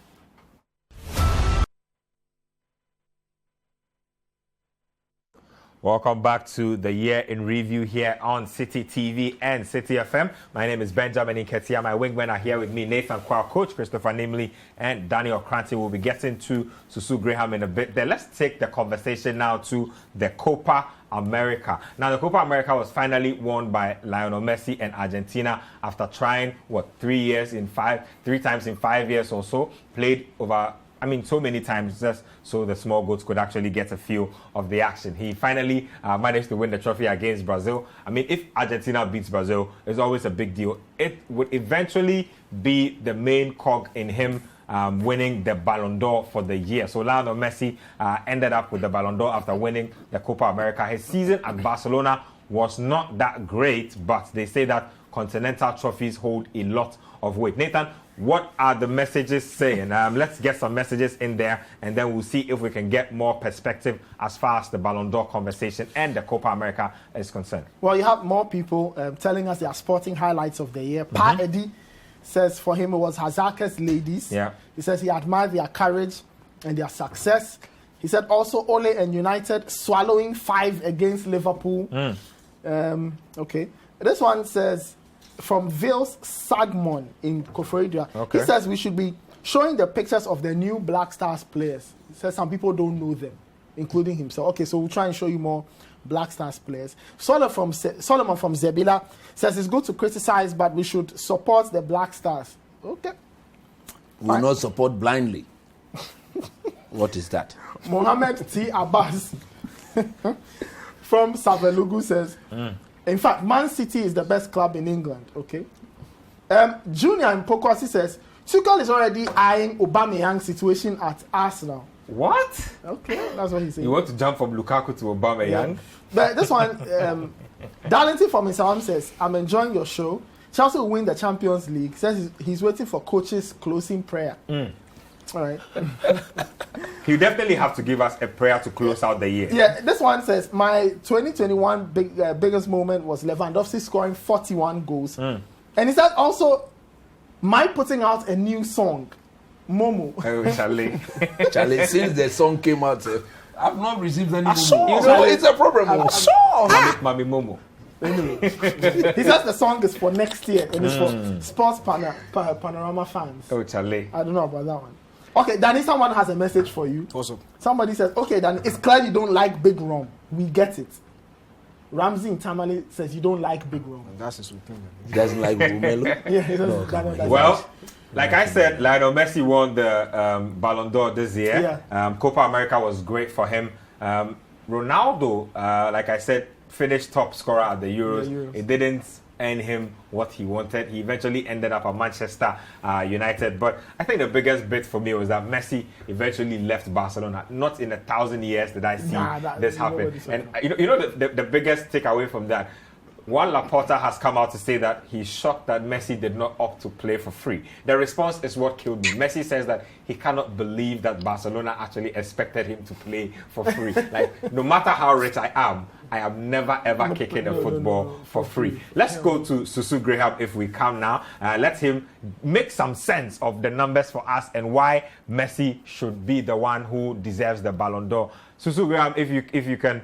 S1: Welcome back to the year in review here on Citi TV and Citi FM. My name is Benjamin Nketia. My wingmen are here with me, Nathan Kwao, Coach Christopher Nimley, and Daniel Kranti. We'll be getting to Susu Graham in a bit. Then let's take the conversation now to the Copa America. Now, the Copa America was finally won by Lionel Messi and Argentina after trying, 3 times in 5 years or so. Played over, so many times just so the small goats could actually get a feel of the action. He finally managed to win the trophy against Brazil. If Argentina beats Brazil, it's always a big deal. It would eventually be the main cog in him winning the Ballon d'Or for the year. So Lionel Messi ended up with the Ballon d'Or after winning the Copa America. His season at Barcelona was not that great, but they say that continental trophies hold a lot of weight. Nathan, what are the messages saying? Let's get some messages in there, and then we'll see if we can get more perspective as far as the Ballon d'Or conversation and the Copa America is concerned.
S2: Well, you have more people telling us their sporting highlights of the year. Pa Eddie says for him it was Hasaacas Ladies.
S1: Yeah.
S2: He says he admired their courage and their success. He said also Ole and United swallowing 5 against Liverpool. Okay. This one says from Vils Sagmon in Koforidua.
S1: Okay.
S2: He says we should be showing the pictures of the new Black Stars players. He says some people don't know them, including himself. Okay, so we'll try and show you more Black Stars players. Solomon from Zebila says it's good to criticize, but we should support the Black Stars. Okay.
S3: We will not support blindly. What is that?
S2: Mohammed T. Abbas from Savelugu says, in fact, Man City is the best club in England. Okay. Junior in Pokwasi says, Tuchel is already eyeing Aubameyang's situation at Arsenal.
S1: What?
S2: Okay, that's what he's saying.
S1: You want to jump from Lukaku to Aubameyang?
S2: Yeah. But this one, Darlington from Islam says, I'm enjoying your show. Chelsea will win the Champions League. Says he's waiting for coach's closing prayer. All right.
S1: You definitely have to give us a prayer to close out the year.
S2: Yeah, this one says, my 2021 biggest moment was Lewandowski scoring 41 goals. And he said also, my putting out a new song, Momo.
S1: Oh, Charlie.
S3: Charlie, since the song came out, I've not received any
S2: song.
S3: You know, it's a problem.
S1: Mami Momo.
S2: Anyway, he says the song is for next year and it's for Sports Panorama fans.
S1: Oh, Charlie.
S2: I don't know about that one. Okay, Danny, someone has a message for you.
S4: What's up?
S2: Somebody says, okay, Danny, it's clear you don't like Big Rom. We get it. Ramsey in Tamale says you don't like Big Rom.
S4: That's his opinion.
S3: He doesn't like Romelu.
S2: Yeah, he doesn't.
S1: Well, like I said, Lionel Messi won the Ballon d'Or this year.
S2: Yeah.
S1: Copa America was great for him. Ronaldo, like I said, finished top scorer at the Euros. It didn't earn him what he wanted. He eventually ended up at Manchester United. But I think the biggest bit for me was that Messi eventually left Barcelona. Not in 1,000 years did I see this happen. And you know the biggest takeaway from that, Juan Laporta has come out to say that he's shocked that Messi did not opt to play for free. The response is what killed me. Messi says that he cannot believe that Barcelona actually expected him to play for free. Like, no matter how rich I am never ever kicking a football for free. Let's go to Susu Graham if we can now. Let him make some sense of the numbers for us and why Messi should be the one who deserves the Ballon d'Or. Susu Graham, if you can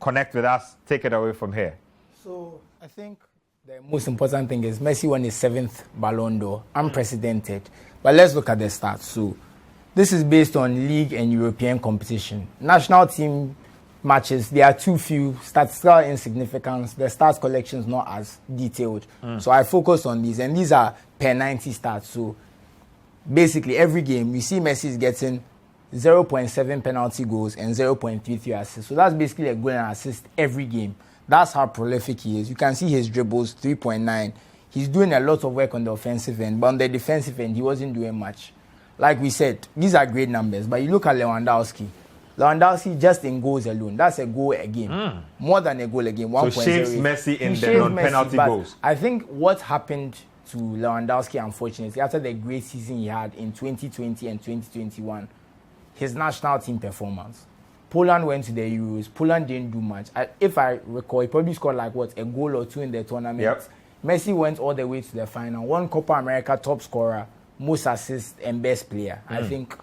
S1: connect with us, take it away from here.
S5: So I think the most important thing is Messi won his 7th Ballon d'Or, unprecedented. But let's look at the stats. So this is based on league and European competition. National team matches, there are too few, statistical insignificance. The stats collection is not as detailed. So I focus on these, and these are per 90 stats. So basically every game, you see Messi is getting 0.7 penalty goals and 0.33 assists. So that's basically a goal and assist every game. That's how prolific he is. You can see his dribbles, 3.9. He's doing a lot of work on the offensive end, but on the defensive end, he wasn't doing much. Like we said, these are great numbers, but you look at Lewandowski. Lewandowski just in goals alone, that's a goal a game. More than a goal a game, 1.0.
S1: So shaves Messi in the non-penalty goals.
S5: I think what happened to Lewandowski, unfortunately, after the great season he had in 2020 and 2021, his national team performance. Poland went to the Euros. Poland didn't do much. If I recall, he probably scored like a goal or two in the tournament.
S1: Yep.
S5: Messi went all the way to the final. Won Copa America, top scorer, most assists, and best player. I think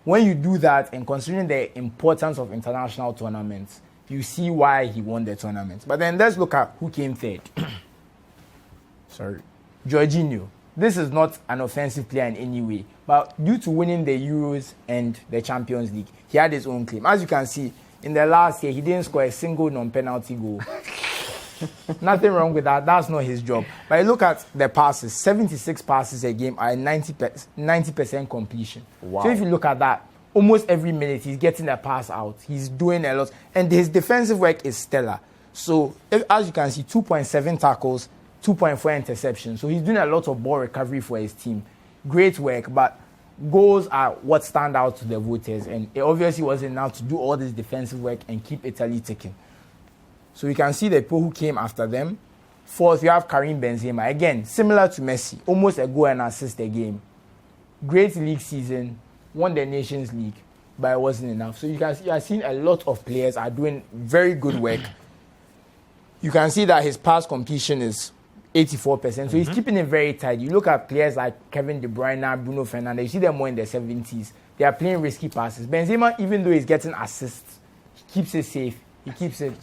S5: when you do that, and considering the importance of international tournaments, you see why he won the tournament. But then let's look at who came third. Jorginho. This is not an offensive player in any way, but due to winning the Euros and the Champions League, he had his own claim. As you can see, in the last year, he didn't score a single non-penalty goal. Nothing wrong with that. That's not his job. But you look at the passes, 76 passes a game are 90% completion.
S1: Wow.
S5: So if you look at that, almost every minute he's getting a pass out. He's doing a lot. And his defensive work is stellar. So as you can see, 2.7 tackles, 2.4 interceptions. So he's doing a lot of ball recovery for his team. Great work, but goals are what stand out to the voters. And it obviously wasn't enough to do all this defensive work and keep Italy ticking. So you can see the people who came after them. Fourth, you have Karim Benzema. Again, similar to Messi, almost a goal and assist a game. Great league season, won the Nations League, but it wasn't enough. So you can see, you are seeing a lot of players are doing very good work. You can see that his pass completion is 84%. So he's keeping it very tight. You look at players like Kevin De Bruyne, Bruno Fernandes, you see them more in their 70s. They are playing risky passes. Benzema, even though he's getting assists, he keeps it safe. He keeps it.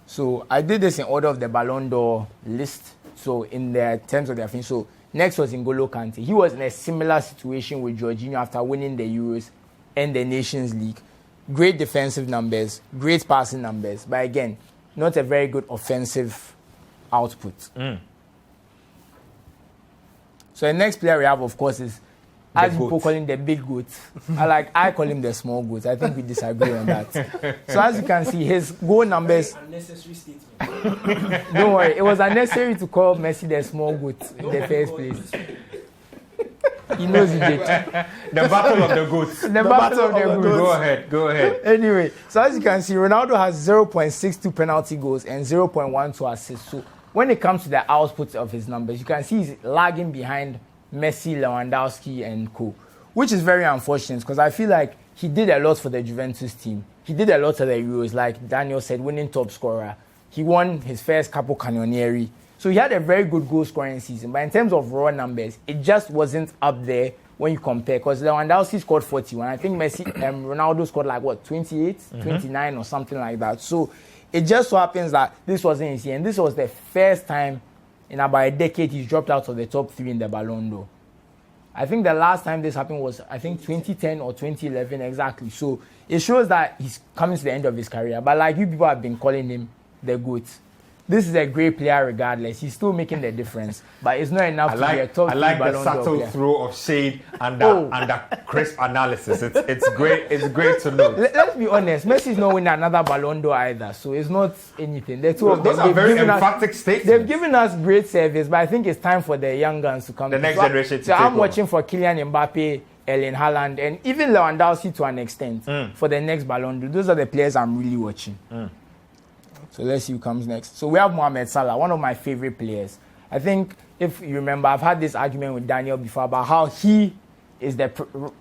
S5: So I did this in order of the Ballon d'Or list. So in the terms of their thing. So next was N'Golo Kante. He was in a similar situation with Jorginho after winning the Euros and the Nations League. Great defensive numbers, great passing numbers, but again, not a very good offensive output. So the next player we have, of course, is, as people call him, the big goat. I call him the small goat. I think we disagree on that. So as you can see, his goal numbers.
S4: Unnecessary statement.
S5: Don't worry, it was unnecessary to call Messi the small goat in the first place. He knows he did.
S1: The battle of the goats.
S5: The battle of the goats.
S1: Go ahead.
S5: Anyway, so as you can see, Ronaldo has 0.62 penalty goals and 0.12 assists. So when it comes to the output of his numbers, you can see he's lagging behind Messi, Lewandowski, and co. Which is very unfortunate because I feel like he did a lot for the Juventus team. He did a lot of the Euros, like Daniel said, winning top scorer. He won his first Capo Cannonieri. So he had a very good goal scoring season. But in terms of raw numbers, it just wasn't up there when you compare. Because Lewandowski scored 41. I think Ronaldo scored 28, 29 or something like that. So it just so happens that this wasn't easy. And this was the first time in about a decade he's dropped out of the top 3 in the Ballon d'Or. I think the last time this happened was, 2010 or 2011 exactly. So it shows that he's coming to the end of his career. But like you people have been calling him the GOAT. This is a great player regardless. He's still making the difference. But it's not enough to be a top 3
S1: I like
S5: Ballon
S1: the
S5: d'Or
S1: subtle
S5: player.
S1: throw of shade and the crisp analysis. It's great. It's great to know.
S5: Let's be honest. Messi's not winning another Ballon d'Or either. So it's not anything. The two of them,
S1: Those are very emphatic statements.
S5: They've given us great service, but I think it's time for the young guns to come.
S1: The next generation to
S5: So
S1: take
S5: I'm
S1: over.
S5: watching for Kylian Mbappe Erling Haaland, and even Lewandowski to an extent for the next Ballon d'Or. Those are the players I'm really watching. So let's see who comes next. So we have Mohamed Salah, one of my favorite players. I think if you remember, I've had this argument with Daniel before about how he is the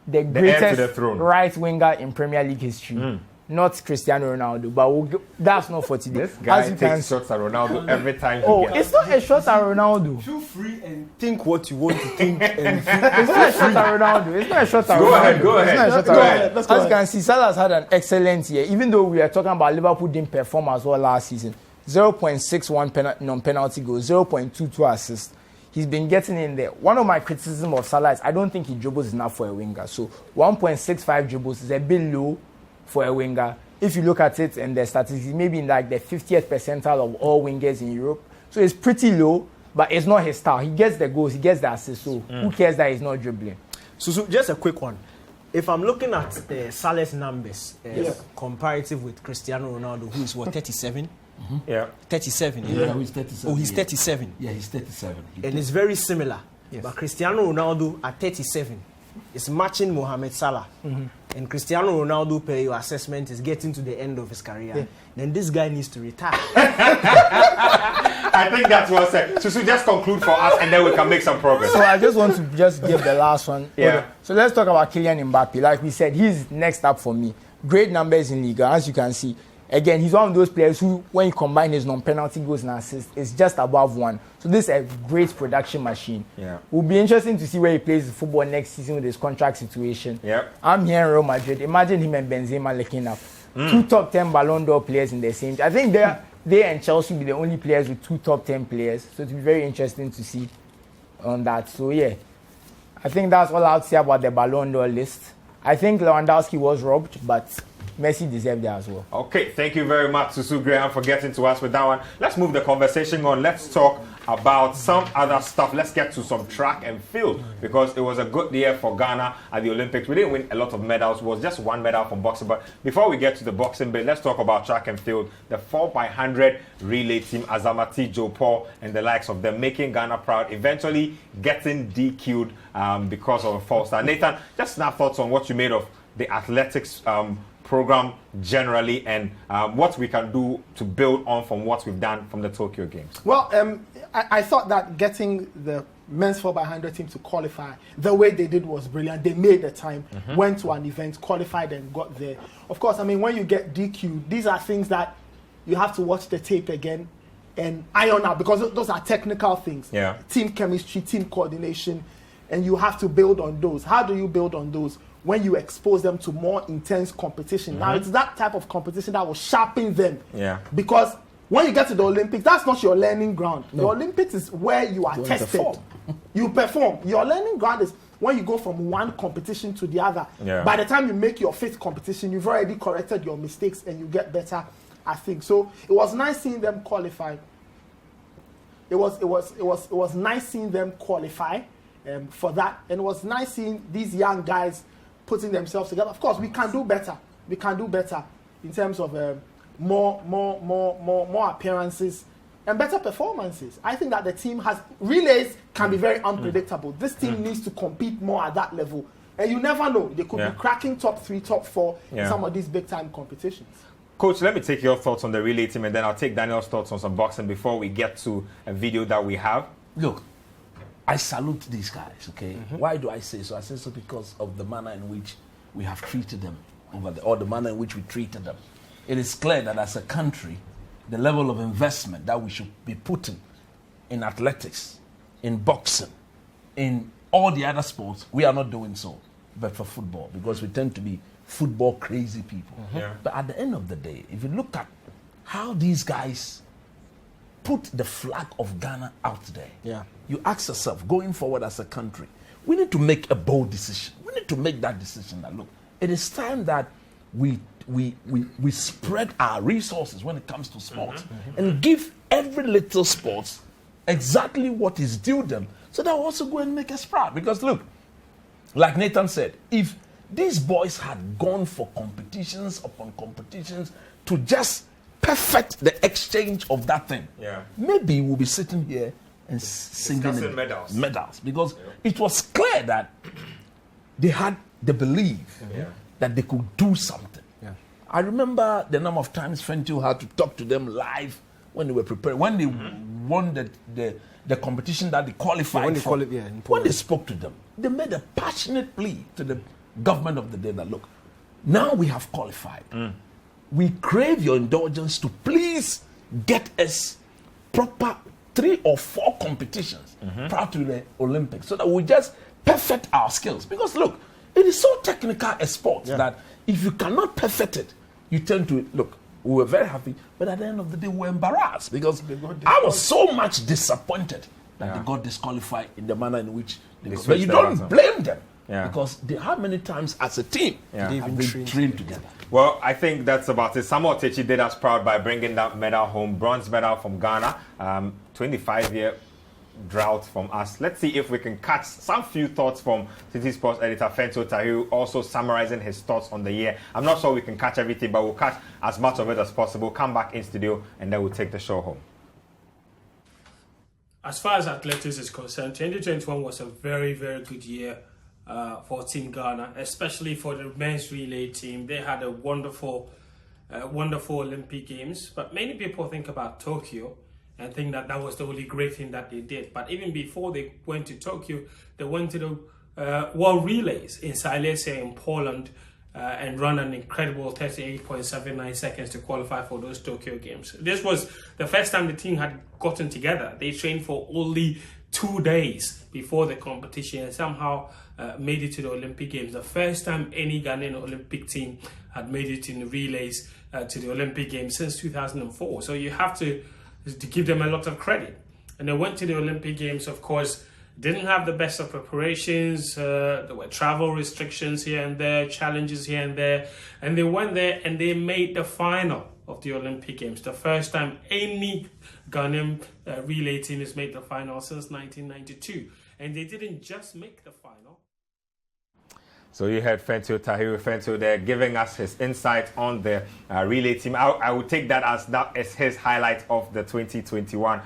S5: greatest right winger in Premier League history. Not Cristiano Ronaldo, but that's not for today.
S1: This guy takes shots at Ronaldo every time.
S5: It's not a shot at Ronaldo.
S4: Feel free and think what you want to think.
S5: It's not a shot at Ronaldo. It's not a shot at Ronaldo.
S1: Go ahead.
S5: It's not a shot at Ronaldo. As you can see, Salah's had an excellent year. Even though we are talking about Liverpool didn't perform as well last season. 0.61 non-penalty goals, 0.22 assists. He's been getting in there. One of my criticisms of Salah is I don't think he dribbles enough for a winger. So 1.65 dribbles is a bit low for a winger. If you look at it in the statistics, maybe in like the 50th percentile of all wingers in Europe. So it's pretty low, but it's not his style. He gets the goals, he gets the assists. So who cares that he's not dribbling?
S4: So just a quick one. If I'm looking at Salah's numbers, comparative with Cristiano Ronaldo, who is what, 37?
S1: Yeah.
S4: 37.
S3: Yeah, he's 37.
S4: Oh, he's 37.
S3: Yeah, he's 37.
S4: And it's very similar.
S5: Yes.
S4: But Cristiano Ronaldo at 37 is matching Mohamed Salah. And Cristiano Ronaldo, per your assessment, is getting to the end of his career. Then this guy needs to retire.
S1: I think that's well said. So just conclude for us and then we can make some progress.
S5: So I just want to just give the last one.
S1: Yeah.
S5: So let's talk about Kylian Mbappe. Like we said, he's next up for me. Great numbers in Liga, as you can see. Again, he's one of those players who, when you combine his non-penalty goals and assists, is just above 1. So this is a great production machine.
S1: Yeah.
S5: Will be interesting to see where he plays football next season with his contract situation.
S1: Yep.
S5: I'm here in Real Madrid. Imagine him and Benzema linking up. 2 top 10 Ballon d'Or players in the same team. I think they and Chelsea will be the only players with 2 top 10 players. So it will be very interesting to see on that. So yeah, I think that's all I'll say about the Ballon d'Or list. I think Lewandowski was robbed, but Messi deserved it as well.
S1: Okay, thank you very much, Susu Graham, for getting to us with that one. Let's move the conversation on. Let's talk about some other stuff. Let's get to some track and field, because it was a good year for Ghana at the Olympics. We didn't win a lot of medals. It was just 1 medal from boxing. But before we get to the boxing bit, let's talk about track and field. The 4x100 relay team, Azamati, Joe Paul, and the likes of them, making Ghana proud, eventually getting DQ'd because of a false start. Nathan, just snap thoughts on what you made of the athletics program generally, and what we can do to build on from what we've done from the Tokyo Games.
S2: Well, I thought that getting the men's 4x100 team to qualify the way they did was brilliant. They made the time, went to an event, qualified and got there. Of course, I mean, when you get DQ, these are things that you have to watch the tape again and iron out, because those are technical things.
S1: Yeah.
S2: Team chemistry, team coordination, and you have to build on those. How do you build on those? When you expose them to more intense competition. Now, it's that type of competition that will sharpen them.
S1: Yeah.
S2: Because when you get to the Olympics, that's not your learning ground. No. The Olympics is where you are tested. You perform. Your learning ground is when you go from one competition to the other.
S1: Yeah.
S2: By the time you make your 5th competition, you've already corrected your mistakes and you get better, I think. So it was nice seeing them qualify. It was nice seeing them qualify for that. And it was nice seeing these young guys putting themselves together. Of course, we can do better. We can do better in terms of more appearances and better performances. I think that the team has relays can be very unpredictable. This team needs to compete more at that level, and you never know. They could be cracking top 3, top 4 in some of these big time competitions.
S1: Coach, let me take your thoughts on the relay team, and then I'll take Daniel's thoughts on some boxing before we get to a video that we have.
S3: Look, I salute these guys, okay? Why do I say so? I say so because of the manner in which we have treated them, or the manner in which we treated them. It is clear that as a country, the level of investment that we should be putting in athletics, in boxing, in all the other sports, we are not doing so. But for football, because we tend to be football crazy people. But at the end of the day, if you look at how these guys put the flag of Ghana out there, you ask yourself, going forward as a country, we need to make a bold decision. We need to make that decision that, look, it is time that we spread our resources when it comes to sports and give every little sport exactly what is due them, so that we also go and make us proud. Because look, like Nathan said, if these boys had gone for competitions upon competitions to just perfect the exchange of that thing, maybe we'll be sitting here and singing
S1: medals.
S3: Because it was clear that they had the belief that they could do something.
S4: Yeah.
S3: I remember the number of times Fentio had to talk to them live when they were preparing, when they won the competition that they qualified for. When they spoke to them, they made a passionate plea to the government of the day that, look, now we have qualified. We crave your indulgence to please get us proper 3 or 4 competitions prior to the Olympics so that we just perfect our skills. Because look, it is so technical a sport that if you cannot perfect it, you tend to, look, we were very happy, but at the end of the day, we were embarrassed because I was so much disappointed that they got disqualified in the manner in which they got. But you don't blame them because how many times as a team they even trained together.
S1: Well, I think that's about it. Samuel Techi did us proud by bringing that medal home, bronze medal from Ghana, 25-year drought from us. Let's see if we can catch some few thoughts from Citi Sports editor Fentio Tahiru, also summarizing his thoughts on the year. I'm not sure we can catch everything, but we'll catch as much of it as possible. Come back in studio, and then we'll take the show home.
S6: As far as athletics is concerned, 2021 was a very, very good year for Team Ghana, especially for the men's relay team. They had a wonderful Olympic Games, but many people think about Tokyo and think that was the only great thing that they did. But even before they went to Tokyo, they went to the World Relays in Silesia in Poland and run an incredible 38.79 seconds to qualify for those Tokyo Games. This was the first time the team had gotten together. They trained for only 2 days before the competition and somehow made it to the Olympic Games. The first time any Ghanaian Olympic team had made it in the relays to the Olympic Games since 2004. So you have to give them a lot of credit. And they went to the Olympic Games, of course, didn't have the best of preparations. There were travel restrictions here and there, challenges here and there. And they went there and they made the final of the Olympic Games. The first time any Ghanaian relay team has made the final since 1992. And they didn't just make the final.
S1: So you heard Fentio Tahiru there giving us his insight on the relay team. I would take that as his highlight of the 2021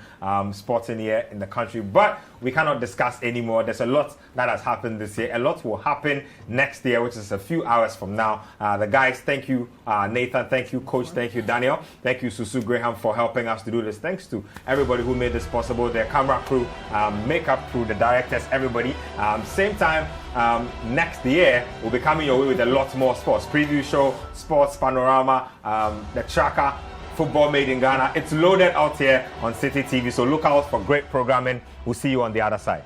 S1: sporting year in the country. But we cannot discuss anymore. There's a lot that has happened this year. A lot will happen next year, which is a few hours from now. The guys, thank you, Nathan. Thank you, Coach. Thank you, Daniel. Thank you, Susu Graham, for helping us to do this. Thanks to everybody who made this possible. The camera crew, makeup crew, the directors, everybody. Same time next year, we'll be coming your way with a lot more sports. Preview show, sports panorama, the tracker, football made in Ghana. It's loaded out here on Citi TV, so look out for great programming. We'll see you on the other side.